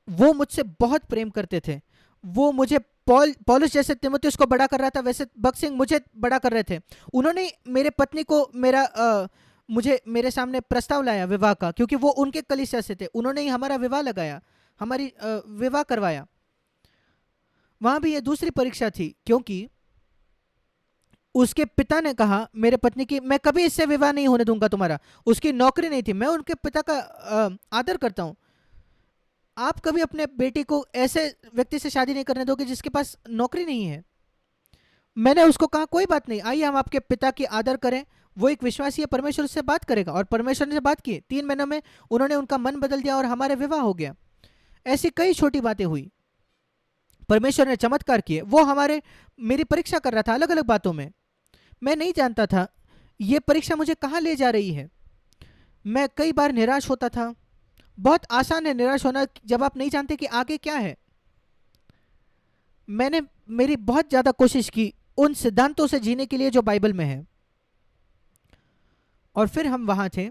वो मुझसे बहुत प्रेम करते थे, वो मुझे पौलुस जैसे तीमुथियुस को बड़ा कर रहा था, वैसे बख्श सिंह मुझे बड़ा कर रहे थे। उन्होंने मेरे पत्नी को मुझे मेरे सामने प्रस्ताव लाया विवाह का, क्योंकि वो उनके कलीसिया से थे। उन्होंने ही हमारा विवाह लगाया, हमारी विवाह करवाया। वहां भी ये दूसरी परीक्षा थी, क्योंकि उसके पिता ने कहा मेरे पत्नी की, मैं कभी इससे विवाह नहीं होने दूंगा तुम्हारा। उसकी नौकरी नहीं थी। मैं उनके पिता का आदर करता हूं। आप कभी अपने बेटी को ऐसे व्यक्ति से शादी नहीं करने दोगे जिसके पास नौकरी नहीं है। मैंने उसको कहा कोई बात नहीं, आइए हम आपके पिता की आदर करें, वो एक विश्वासी है, परमेश्वर से बात करेगा। और परमेश्वर ने बात की, 3 महीनों में उन्होंने उनका मन बदल दिया और हमारे विवाह हो गया। ऐसी कई छोटी बातें हुई, परमेश्वर ने चमत्कार किए। वो मेरी परीक्षा कर रहा था अलग अलग बातों में। मैं नहीं जानता था ये परीक्षा मुझे कहाँ ले जा रही है। मैं कई बार निराश होता था। बहुत आसान है निराश होना जब आप नहीं जानते कि आगे क्या है। मैंने मेरी बहुत ज़्यादा कोशिश की उन सिद्धांतों से जीने के लिए जो बाइबल में है। और फिर हम वहाँ थे,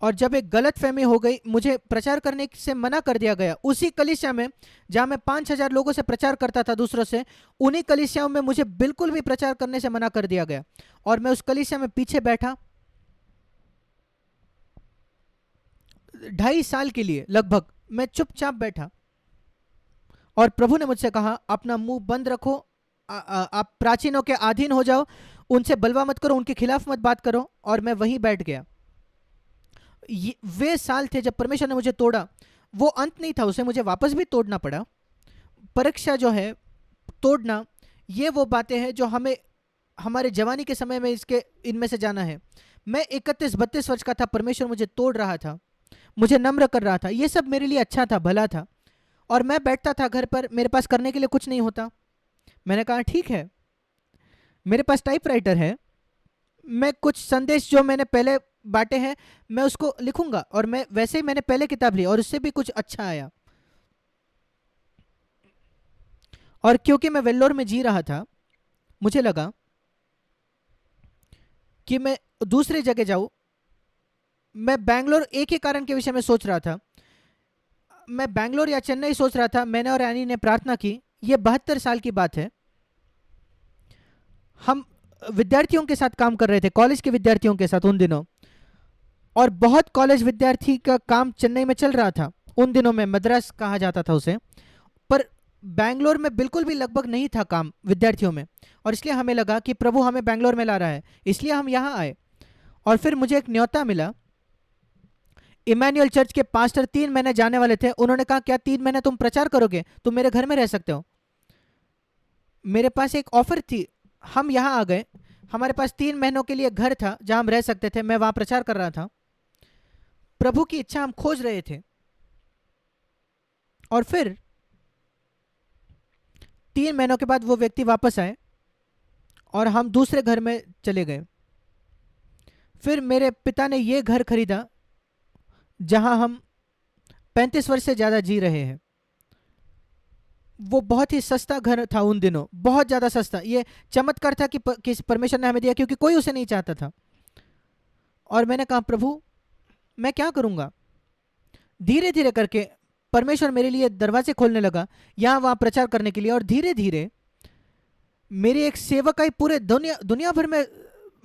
और जब एक गलत फहमी हो गई, मुझे प्रचार करने से मना कर दिया गया। उसी कलीसिया में जहाँ मैं 5,000 लोगों से प्रचार करता था दूसरों से, उन्हीं कलीसियाओं में मुझे बिल्कुल भी प्रचार करने से मना कर दिया गया। और मैं उस कलीसिया में पीछे बैठा 2.5 साल के लिए लगभग। मैं चुपचाप बैठा, और प्रभु ने मुझसे कहा अपना मुंह बंद रखो, आप प्राचीनों के अधीन हो जाओ, उनसे बलवा मत करो, उनके खिलाफ मत बात करो। और मैं वहीं बैठ गया। वे साल थे जब परमेश्वर ने मुझे तोड़ा। वो अंत नहीं था, उसे मुझे वापस भी तोड़ना पड़ा। परीक्षा जो है, तोड़ना, ये वो बातें हैं जो हमें हमारे जवानी के समय में इनमें से जाना है। मैं 31-32 वर्ष का था, परमेश्वर मुझे तोड़ रहा था, मुझे नम्र कर रहा था। ये सब मेरे लिए अच्छा था, भला था। और मैं बैठता था घर पर, मेरे पास करने के लिए कुछ नहीं होता। मैंने कहा ठीक है, मेरे पास टाइपराइटर है, मैं कुछ संदेश जो मैंने पहले बांटे हैं मैं उसको लिखूंगा। और मैं वैसे ही मैंने पहले किताब ली और उससे भी कुछ अच्छा आया। और क्योंकि मैं वेल्लोर में जी रहा था, मुझे लगा कि मैं दूसरी जगह जाऊं। मैं बैंगलोर एक ही कारण के विषय में सोच रहा था, मैं बैंगलोर या चेन्नई सोच रहा था। मैंने और एनी ने प्रार्थना की। ये 72 साल की बात है। हम विद्यार्थियों के साथ काम कर रहे थे, कॉलेज के विद्यार्थियों के साथ उन दिनों। और बहुत कॉलेज विद्यार्थी का काम चेन्नई में चल रहा था उन दिनों में, मद्रास कहा जाता था उसे। पर बैंगलोर में बिल्कुल भी लगभग नहीं था काम विद्यार्थियों में। और इसलिए हमें लगा कि प्रभु हमें बैंगलोर में ला रहा है, इसलिए हम यहाँ आए। और फिर मुझे एक न्योता मिला। इमैनुअल चर्च के पास्टर 3 महीने जाने वाले थे। उन्होंने कहा क्या 3 महीने तुम प्रचार करोगे? तुम मेरे घर में रह सकते हो। मेरे पास एक ऑफर थी, हम यहाँ आ गए। हमारे पास 3 महीनों के लिए घर था जहाँ हम रह सकते थे। मैं वहाँ प्रचार कर रहा था। प्रभु की इच्छा हम खोज रहे थे। और फिर 3 महीनों के बाद वो व्यक्ति वापस आए और हम दूसरे घर में चले गए। फिर मेरे पिता ने ये घर खरीदा जहां हम 35 वर्ष से ज़्यादा जी रहे हैं। वो बहुत ही सस्ता घर था उन दिनों, बहुत ज़्यादा सस्ता। ये चमत्कार था कि परमेश्वर ने हमें दिया, क्योंकि कोई उसे नहीं चाहता था। और मैंने कहा प्रभु मैं क्या करूँगा? धीरे धीरे करके परमेश्वर मेरे लिए दरवाजे खोलने लगा यहाँ वहाँ प्रचार करने के लिए, और धीरे धीरे मेरी एक सेवकाई पूरे दुनिया दुनिया भर में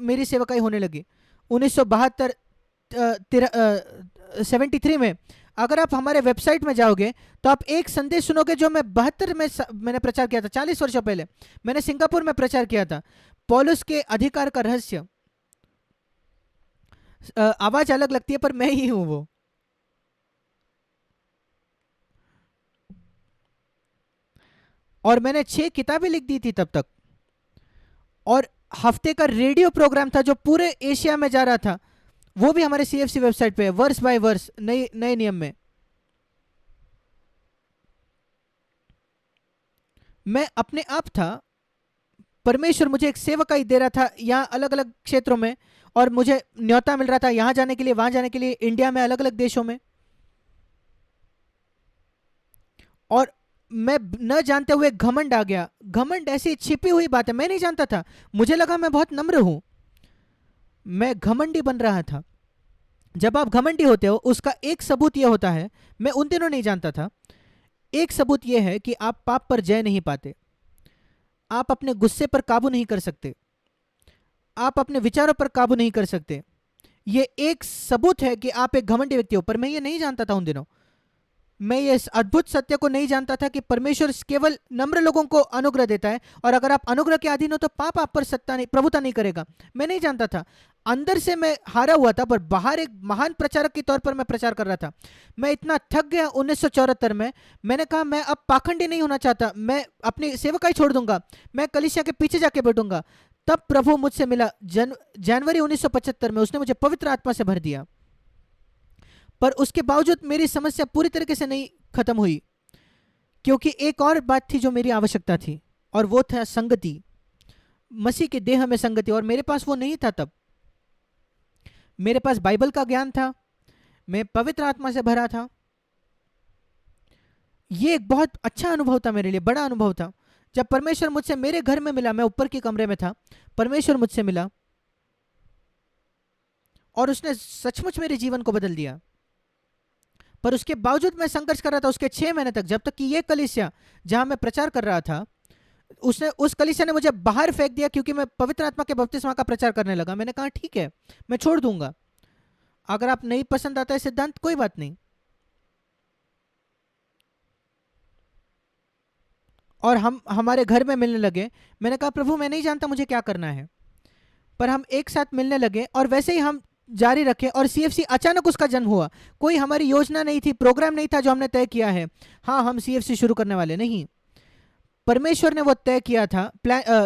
मेरी सेवकाई होने लगी। 1972 73 में अगर आप हमारे वेबसाइट में जाओगे तो आप एक संदेश सुनोगे जो मैं 72 में मैंने प्रचार किया था, 40 वर्षों पहले मैंने सिंगापुर में प्रचार किया था, पौलुस के अधिकार का रहस्य। आवाज अलग लगती है पर मैं ही हूं वो। और मैंने 6 किताबें लिख दी थी तब तक, और हफ्ते का रेडियो प्रोग्राम था जो पूरे एशिया में जा रहा था, वो भी हमारे सीएफसी वेबसाइट पे है, वर्स बाय वर्स, नए नए नियम में। मैं अपने आप था, परमेश्वर मुझे एक सेवकाई दे रहा था यहाँ अलग अलग क्षेत्रों में, और मुझे न्योता मिल रहा था यहाँ जाने के लिए, वहां जाने के लिए, इंडिया में अलग अलग देशों में। और मैं न जानते हुए घमंड आ गया। घमंड ऐसी छिपी हुई बात है, मैं नहीं जानता था, मुझे लगा मैं बहुत नम्र हूं, मैं घमंडी बन रहा था। जब आप घमंडी होते हो उसका एक सबूत यह होता है, मैं उन दिनों नहीं जानता था, एक सबूत यह है कि आप पाप पर जय नहीं पाते, आप अपने गुस्से पर काबू नहीं कर सकते, आप अपने विचारों पर काबू नहीं कर सकते। यह एक सबूत है कि आप एक घमंडी व्यक्ति हो। पर मैं ये नहीं जानता था उन दिनों, मैं ये इस अद्भुत सत्य को नहीं जानता था कि परमेश्वर केवल नम्र लोगों को अनुग्रह देता है, और अगर आप अनुग्रह के अधीन हो तो पाप आप पर सत्ता नहीं, प्रभुता नहीं करेगा। मैं नहीं जानता था, अंदर से मैं हारा हुआ था, पर बाहर एक महान प्रचारक के तौर पर मैं प्रचार कर रहा था। मैं इतना थक गया 1974 में, मैंने कहा मैं अब पाखंडी नहीं होना चाहता, मैं अपनी सेवकाई छोड़ दूंगा, मैं कलीसिया के पीछे जाके बैठूंगा। तब प्रभु मुझसे मिला जनवरी 1975 में, उसने मुझे पवित्र आत्मा से भर दिया। पर उसके बावजूद मेरी समस्या पूरी तरीके से नहीं खत्म हुई, क्योंकि एक और बात थी जो मेरी आवश्यकता थी, और वो था संगति, मसीह के देह में संगति। और मेरे पास वो नहीं था तब। मेरे पास बाइबल का ज्ञान था, मैं पवित्र आत्मा से भरा था। ये एक बहुत अच्छा अनुभव था मेरे लिए, बड़ा अनुभव था। जब परमेश्वर मुझसे मेरे घर में मिला, मैं ऊपर के कमरे में था, परमेश्वर मुझसे मिला और उसने सचमुच मेरे जीवन को बदल दिया। पर उसके बावजूद मैं संघर्ष कर रहा था उसके 6 महीने तक, जब तक कि ये कलीसिया जहां मैं प्रचार कर रहा था, उस कलीसिया ने मुझे बाहर फेंक दिया, क्योंकि मैं पवित्र आत्मा के बपतिस्मा का प्रचार करने लगा। मैंने कहा ठीक है, मैं छोड़ दूंगा, अगर आप नहीं पसंद आता है सिद्धांत, कोई बात नहीं। और हम हमारे घर में मिलने लगे। मैंने कहा प्रभु मैं नहीं जानता मुझे क्या करना है, पर हम एक साथ मिलने लगे, और वैसे ही हम जारी रखे। और सीएफसी अचानक उसका जन्म हुआ, कोई हमारी योजना नहीं थी, प्रोग्राम नहीं था जो हमने तय किया है, हाँ हम सीएफसी शुरू करने वाले, नहीं, परमेश्वर ने वो तय किया था,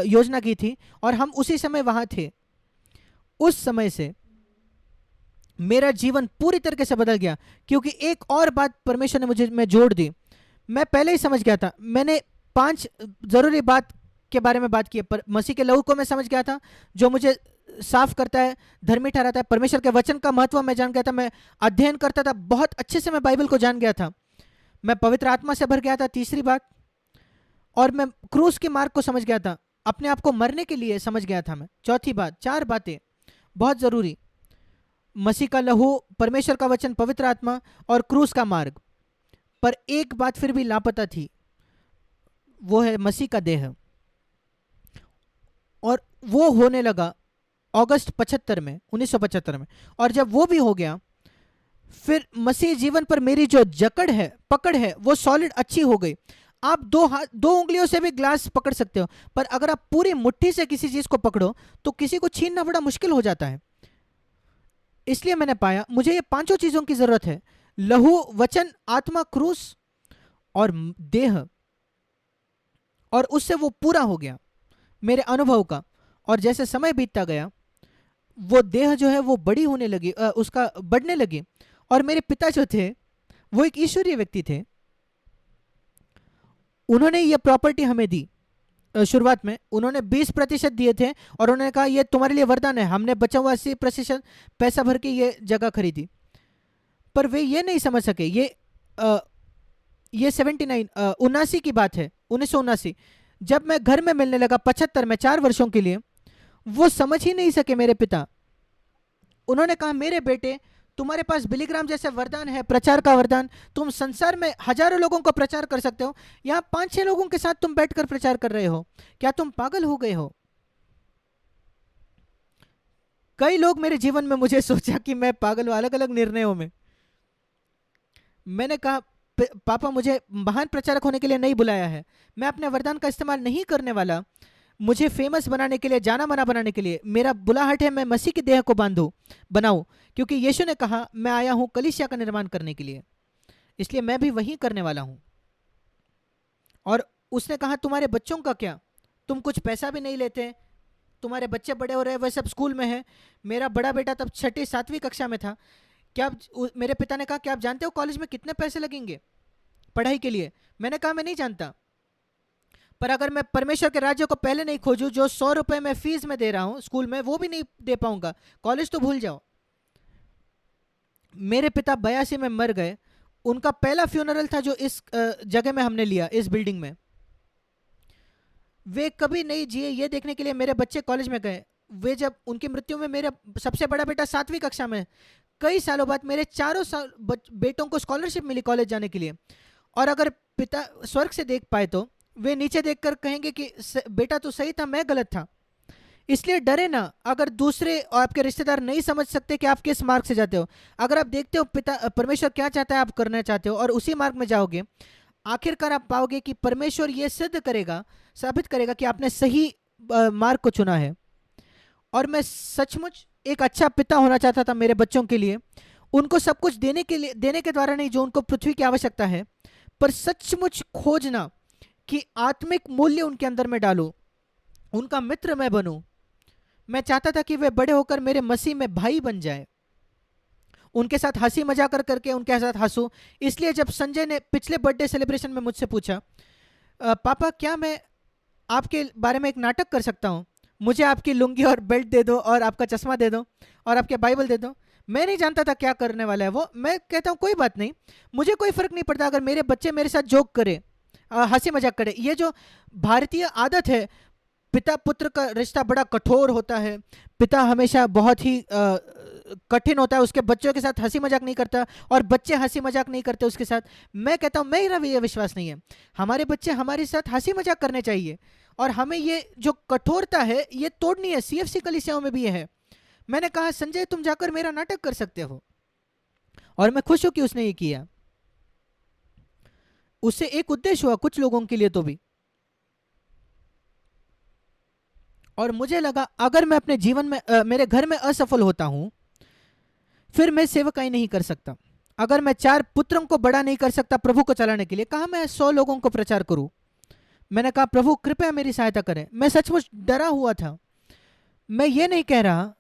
योजना की थी, और हम उसी समय वहां थे। उस समय से मेरा जीवन पूरी तरीके से बदल गया, क्योंकि एक और बात परमेश्वर ने मुझे में जोड़ दी। मैं पहले ही समझ गया था, मैंने 5 जरूरी बात के बारे में बात की है, पर मसीह के लहू को मैं समझ गया था जो मुझे साफ करता है, धर्मी ठहराता है। परमेश्वर के वचन का महत्व मैं जान गया था, मैं अध्ययन करता था, बहुत अच्छे से मैं बाइबल को जान गया था, मैं पवित्र आत्मा से भर गया था, तीसरी बात। और मैं क्रूस के मार्ग को समझ गया था, अपने आप को मरने के लिए समझ गया था मैं, चौथी बात। 4 बातें बहुत जरूरी, मसीह का लहू, परमेश्वर का वचन, पवित्र आत्मा और क्रूस का मार्ग। पर एक बात फिर भी लापता थी, वो है मसीह का देह। और वो होने लगा अगस्त 75 में, 1975 में। और जब वो भी हो गया, फिर मसीह जीवन पर मेरी जो जकड़ है, पकड़ है, वो सॉलिड अच्छी हो गई। आप 2 उंगलियों से भी ग्लास पकड़ सकते हो, पर अगर आप पूरी मुट्ठी से किसी चीज को पकड़ो तो किसी को छीनना बड़ा मुश्किल हो जाता है। इसलिए मैंने पाया मुझे ये 5 चीजों की जरूरत है, लहू, वचन, आत्मा, क्रूस और देह। और उससे वो पूरा हो गया मेरे अनुभव का। और जैसे समय बीतता गया, वो देह जो है वो बड़ी होने लगी, उसका बढ़ने लगी। और मेरे पिता जो थे वो एक ईश्वरीय व्यक्ति थे, उन्होंने ये प्रॉपर्टी हमें दी। शुरुआत में उन्होंने 20% दिए थे, और उन्होंने कहा ये तुम्हारे लिए वरदान है। हमने बचा हुआ 80% पैसा भर के ये जगह खरीदी। पर वे ये नहीं समझ सके, ये 79 की बात है, 1979, जब मैं घर में मिलने लगा 75 में, 4 वर्षों के लिए, वो समझ ही नहीं सके मेरे पिता। उन्होंने कहा मेरे बेटे तुम्हारे पास बिलीग्राम जैसे वरदान है, प्रचार का वरदान, तुम संसार में हजारों लोगों को प्रचार कर सकते हो, यहाँ 5-6 लोगों के साथ तुम बैठकर प्रचार कर रहे हो। क्या तुम पागल हो गए हो? कई लोग मेरे जीवन में मुझे सोचा कि मैं पागल हूं, अलग अलग निर्णयों में। मैंने कहा पापा मुझे महान प्रचारक होने के लिए नहीं बुलाया है, मैं अपने वरदान का इस्तेमाल नहीं करने वाला मुझे फेमस बनाने के लिए, जाना माना बनाने के लिए। मेरा बुलाहट है मैं मसीह की देह को बनाऊं, क्योंकि यीशु ने कहा मैं आया हूं कलीसिया का निर्माण करने के लिए, इसलिए मैं भी वही करने वाला हूं। और उसने कहा तुम्हारे बच्चों का क्या, तुम कुछ पैसा भी नहीं लेते, तुम्हारे बच्चे बड़े हो रहे हैं, वह सब स्कूल में है। मेरा बड़ा बेटा तब 6ठी-7वीं कक्षा में था। क्या मेरे पिता ने कहा क्या आप जानते हो कॉलेज में कितने पैसे लगेंगे पढ़ाई के लिए? मैंने कहा मैं नहीं जानता, पर अगर मैं परमेश्वर के राज्य को पहले नहीं खोजूं, जो 100 रुपए मैं फीस में दे रहा हूं स्कूल में वो भी नहीं दे पाऊंगा, कॉलेज तो भूल जाओ। मेरे पिता 82 में मर गए। उनका पहला फ्यूनरल था जो इस जगह में हमने लिया, इस बिल्डिंग में। वे कभी नहीं जिए ये देखने के लिए मेरे बच्चे कॉलेज में गए। वे जब उनकी मृत्यु में मेरा सबसे बड़ा बेटा 7वीं कक्षा में, कई सालों बाद मेरे चारों बेटों को स्कॉलरशिप मिली कॉलेज जाने के लिए। और अगर पिता स्वर्ग से देख पाए तो वे नीचे देखकर कहेंगे कि बेटा तो सही था, मैं गलत था। इसलिए डरे ना अगर दूसरे और आपके रिश्तेदार नहीं समझ सकते कि आप किस मार्ग से जाते हो। अगर आप देखते हो पिता परमेश्वर क्या चाहता है आप करना चाहते हो और उसी मार्ग में जाओगे, आखिरकार आप पाओगे कि परमेश्वर ये सिद्ध करेगा, साबित करेगा कि आपने सही मार्ग को चुना है। और मैं सचमुच एक अच्छा पिता होना चाहता था मेरे बच्चों के लिए, उनको सब कुछ देने के द्वारा नहीं जो उनको पृथ्वी की आवश्यकता है, पर सचमुच खोजना कि आत्मिक मूल्य उनके अंदर में डालूं, उनका मित्र मैं बनूं। मैं चाहता था कि वे बड़े होकर मेरे मसीह में भाई बन जाए, उनके साथ हंसी मजाक करके उनके साथ हंसूं। इसलिए जब संजय ने पिछले बर्थडे सेलिब्रेशन में मुझसे पूछा पापा क्या मैं आपके बारे में एक नाटक कर सकता हूँ, मुझे आपकी लुंगी और बेल्ट दे दो और आपका चश्मा दे दो और आपके बाइबल दे दो। मैं नहीं जानता था क्या करने वाला है वो। मैं कहता हूँ कोई बात नहीं, मुझे कोई फर्क नहीं पड़ता अगर मेरे बच्चे मेरे साथ जोक करे, हंसी मजाक करे। ये जो भारतीय आदत है, पिता पुत्र का रिश्ता बड़ा कठोर होता है, पिता हमेशा बहुत ही कठिन होता है, उसके बच्चों के साथ हंसी मजाक नहीं करता और बच्चे हंसी मजाक नहीं करते उसके साथ। मैं कहता हूँ मेरा भी ये विश्वास नहीं है, हमारे बच्चे हमारे साथ हंसी मजाक करने चाहिए और हमें ये जो कठोरता है ये तोड़नी है। सीएफसी कलीसियाओं में भी ये है। मैंने कहा संजय तुम जाकर मेरा नाटक कर सकते हो, और मैं खुश हूं कि उसने ये किया। उससे एक उद्देश्य हुआ कुछ लोगों के लिए तो भी। और मुझे लगा अगर मैं अपने जीवन में मेरे घर में असफल होता हूं, फिर मैं सेवकाई नहीं कर सकता। अगर मैं 4 पुत्रों को बड़ा नहीं कर सकता प्रभु को चलाने के लिए, कहा मैं 100 लोगों को प्रचार करूं। मैंने कहा प्रभु कृपया मेरी सहायता करें। मैं सचमुच डरा हुआ था। मैं ये नहीं कह रहा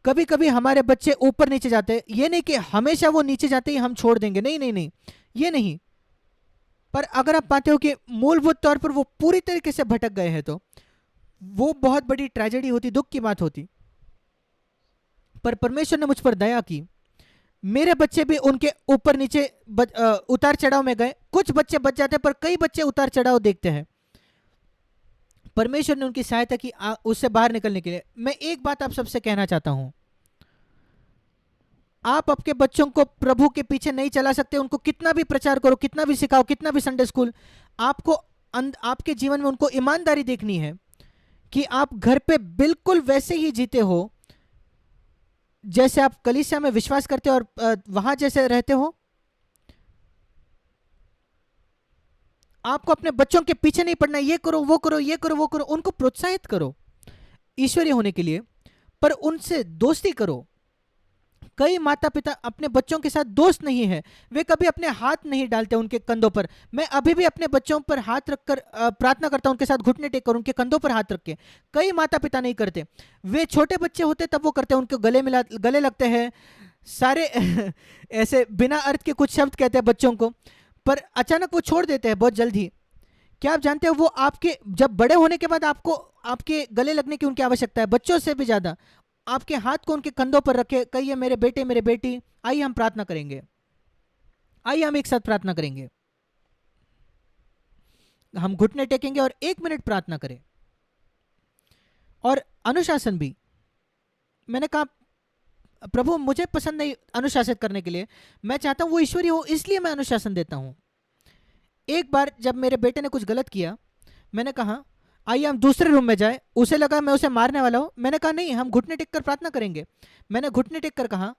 कभी कभी हमारे बच्चे ऊपर नीचे जाते, ये नहीं कि हमेशा वो नीचे जाते ही हम छोड़ देंगे, नहीं नहीं नहीं, ये नहीं। पर अगर आप पाते हो कि मूलभूत तौर पर वो पूरी तरीके से भटक गए हैं तो वो बहुत बड़ी ट्रेजेडी होती, दुख की बात होती। पर परमेश्वर ने मुझ पर दया की, मेरे बच्चे भी उनके ऊपर नीचे उतार चढ़ाव में गए। कुछ बच्चे बच जाते पर कई बच्चे उतार चढ़ाव देखते हैं। परमेश्वर ने उनकी सहायता की उससे बाहर निकलने के लिए। मैं एक बात आप सबसे कहना चाहता हूं, आप आपके बच्चों को प्रभु के पीछे नहीं चला सकते, उनको कितना भी प्रचार करो, कितना भी सिखाओ, कितना भी संडे स्कूल, आपको आपके जीवन में उनको ईमानदारी देखनी है कि आप घर पे बिल्कुल वैसे ही जीते हो जैसे आप कलीसिया में विश्वास करते हो और वहां जैसे रहते हो। आपको अपने बच्चों के पीछे नहीं पड़ना, ये करो वो करो ये करो वो करो। उनको प्रोत्साहित करो ईश्वरीय होने के लिए, पर उनसे दोस्ती करो। कई माता पिता अपने बच्चों के साथ दोस्त नहीं है, वे कभी अपने हाथ नहीं डालते उनके कंधों पर। मैं अभी भी अपने बच्चों पर हाथ रखकर प्रार्थना करता हूं, उनके साथ घुटने टेक कर उनके कंधों पर हाथ रख के। कई माता पिता नहीं करते। वे छोटे बच्चे होते तब वो करते हैं, उनके गले लगते हैं सारे ऐसे बिना अर्थ के कुछ शब्द कहते हैं बच्चों को, पर अचानक वो छोड़ देते हैं बहुत जल्दी। क्या आप जानते हो वो आपके जब बड़े होने के बाद आपको आपके गले लगने की उनकी आवश्यकता है, बच्चों से भी ज्यादा। आपके हाथ को उनके कंधों पर रखे, कहिए मेरे बेटे मेरे बेटी, आइए हम प्रार्थना करेंगे, आइए हम एक साथ प्रार्थना करेंगे। हम घुटने टेकेंगे और 1 मिनट प्रार्थना करें। और अनुशासन भी, मैंने कहा प्रभु मुझे पसंद नहीं अनुशासित करने के लिए, मैं चाहता हूँ वो ईश्वरीय हो, इसलिए मैं अनुशासन देता हूँ। एक बार जब मेरे बेटे ने कुछ गलत किया, मैंने कहा आइए हम दूसरे रूम में जाए। उसे लगा मैं उसे मारने वाला हूँ। मैंने कहा नहीं, हम घुटने टेक कर प्रार्थना करेंगे। मैंने घुटने टेक कर कहा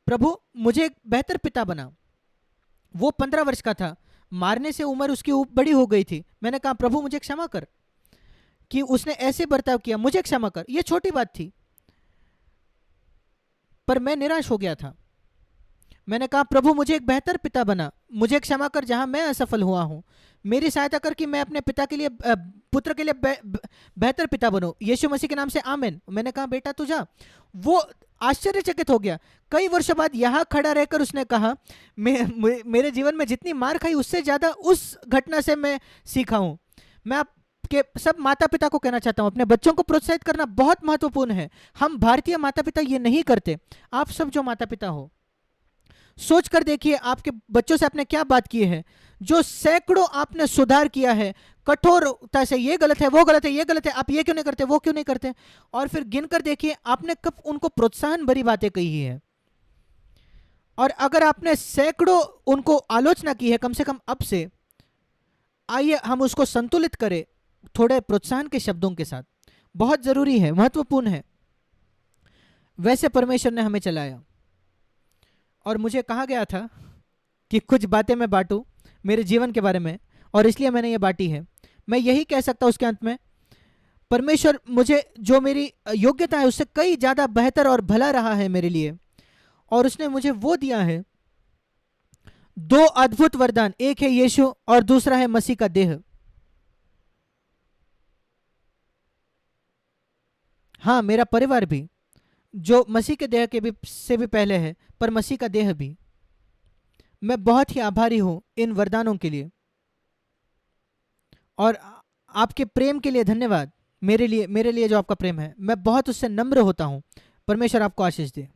प्रभु मुझे एक बेहतर पिता बना। वो 15 वर्ष का था, मारने से उम्र उसकी बड़ी हो गई थी। मैंने कहा प्रभु मुझे क्षमा कर कि उसने ऐसे बर्ताव किया, मुझे क्षमा कर। ये छोटी बात थी, पर मैं निराश हो गया था। मैंने कहा प्रभु मुझे एक बेहतर पिता बना, मुझे क्षमा कर जहां मैं असफल हुआ हूं। मेरी सहायता कर कि मैं अपने पिता के लिए पुत्र के लिए बेहतर पिता बनूं। यीशु मसीह के नाम से आमीन। मैंने कहा बेटा तू जा। वो आश्चर्यचकित हो गया। कई वर्षों बाद यहाँ खड़ा रहकर उसने कहा मेरे जीवन में जितनी मार खाई उससे ज़्यादा उस घटना से मैं सीखा हूँ। मैं आपके सब माता पिता को कहना चाहता हूँ, अपने बच्चों को प्रोत्साहित करना बहुत महत्वपूर्ण है। हम भारतीय माता पिता ये नहीं करते। आप सब जो माता पिता हो, सोच कर देखिए आपके बच्चों से आपने क्या बात की है, जो सैकड़ों आपने सुधार किया है कठोरता से। ये गलत है, वो गलत है, ये गलत है, आप ये क्यों नहीं करते, वो क्यों नहीं करते। और फिर गिनकर देखिए आपने कब उनको प्रोत्साहन भरी बातें कही है। और अगर आपने सैकड़ों उनको आलोचना की है, कम से कम अब से आइए हम उसको संतुलित करें थोड़े प्रोत्साहन के शब्दों के साथ। बहुत जरूरी है, महत्वपूर्ण है। वैसे परमेश्वर ने हमें चलाया और मुझे कहा गया था कि कुछ बातें मैं बांटूं मेरे जीवन के बारे में, और इसलिए मैंने ये बांटी है। मैं यही कह सकता हूं उसके अंत में, परमेश्वर मुझे जो मेरी योग्यता है उससे कई ज़्यादा बेहतर और भला रहा है मेरे लिए, और उसने मुझे वो दिया है। दो अद्भुत वरदान, एक है यीशु और दूसरा है मसीह का देह। हाँ, मेरा परिवार भी, जो मसीह के देह के भी से भी पहले है, पर मसीह का देह भी। मैं बहुत ही आभारी हूं इन वरदानों के लिए, और आपके प्रेम के लिए धन्यवाद। मेरे लिए जो आपका प्रेम है, मैं बहुत उससे नम्र होता हूं। परमेश्वर आपको आशीष दे।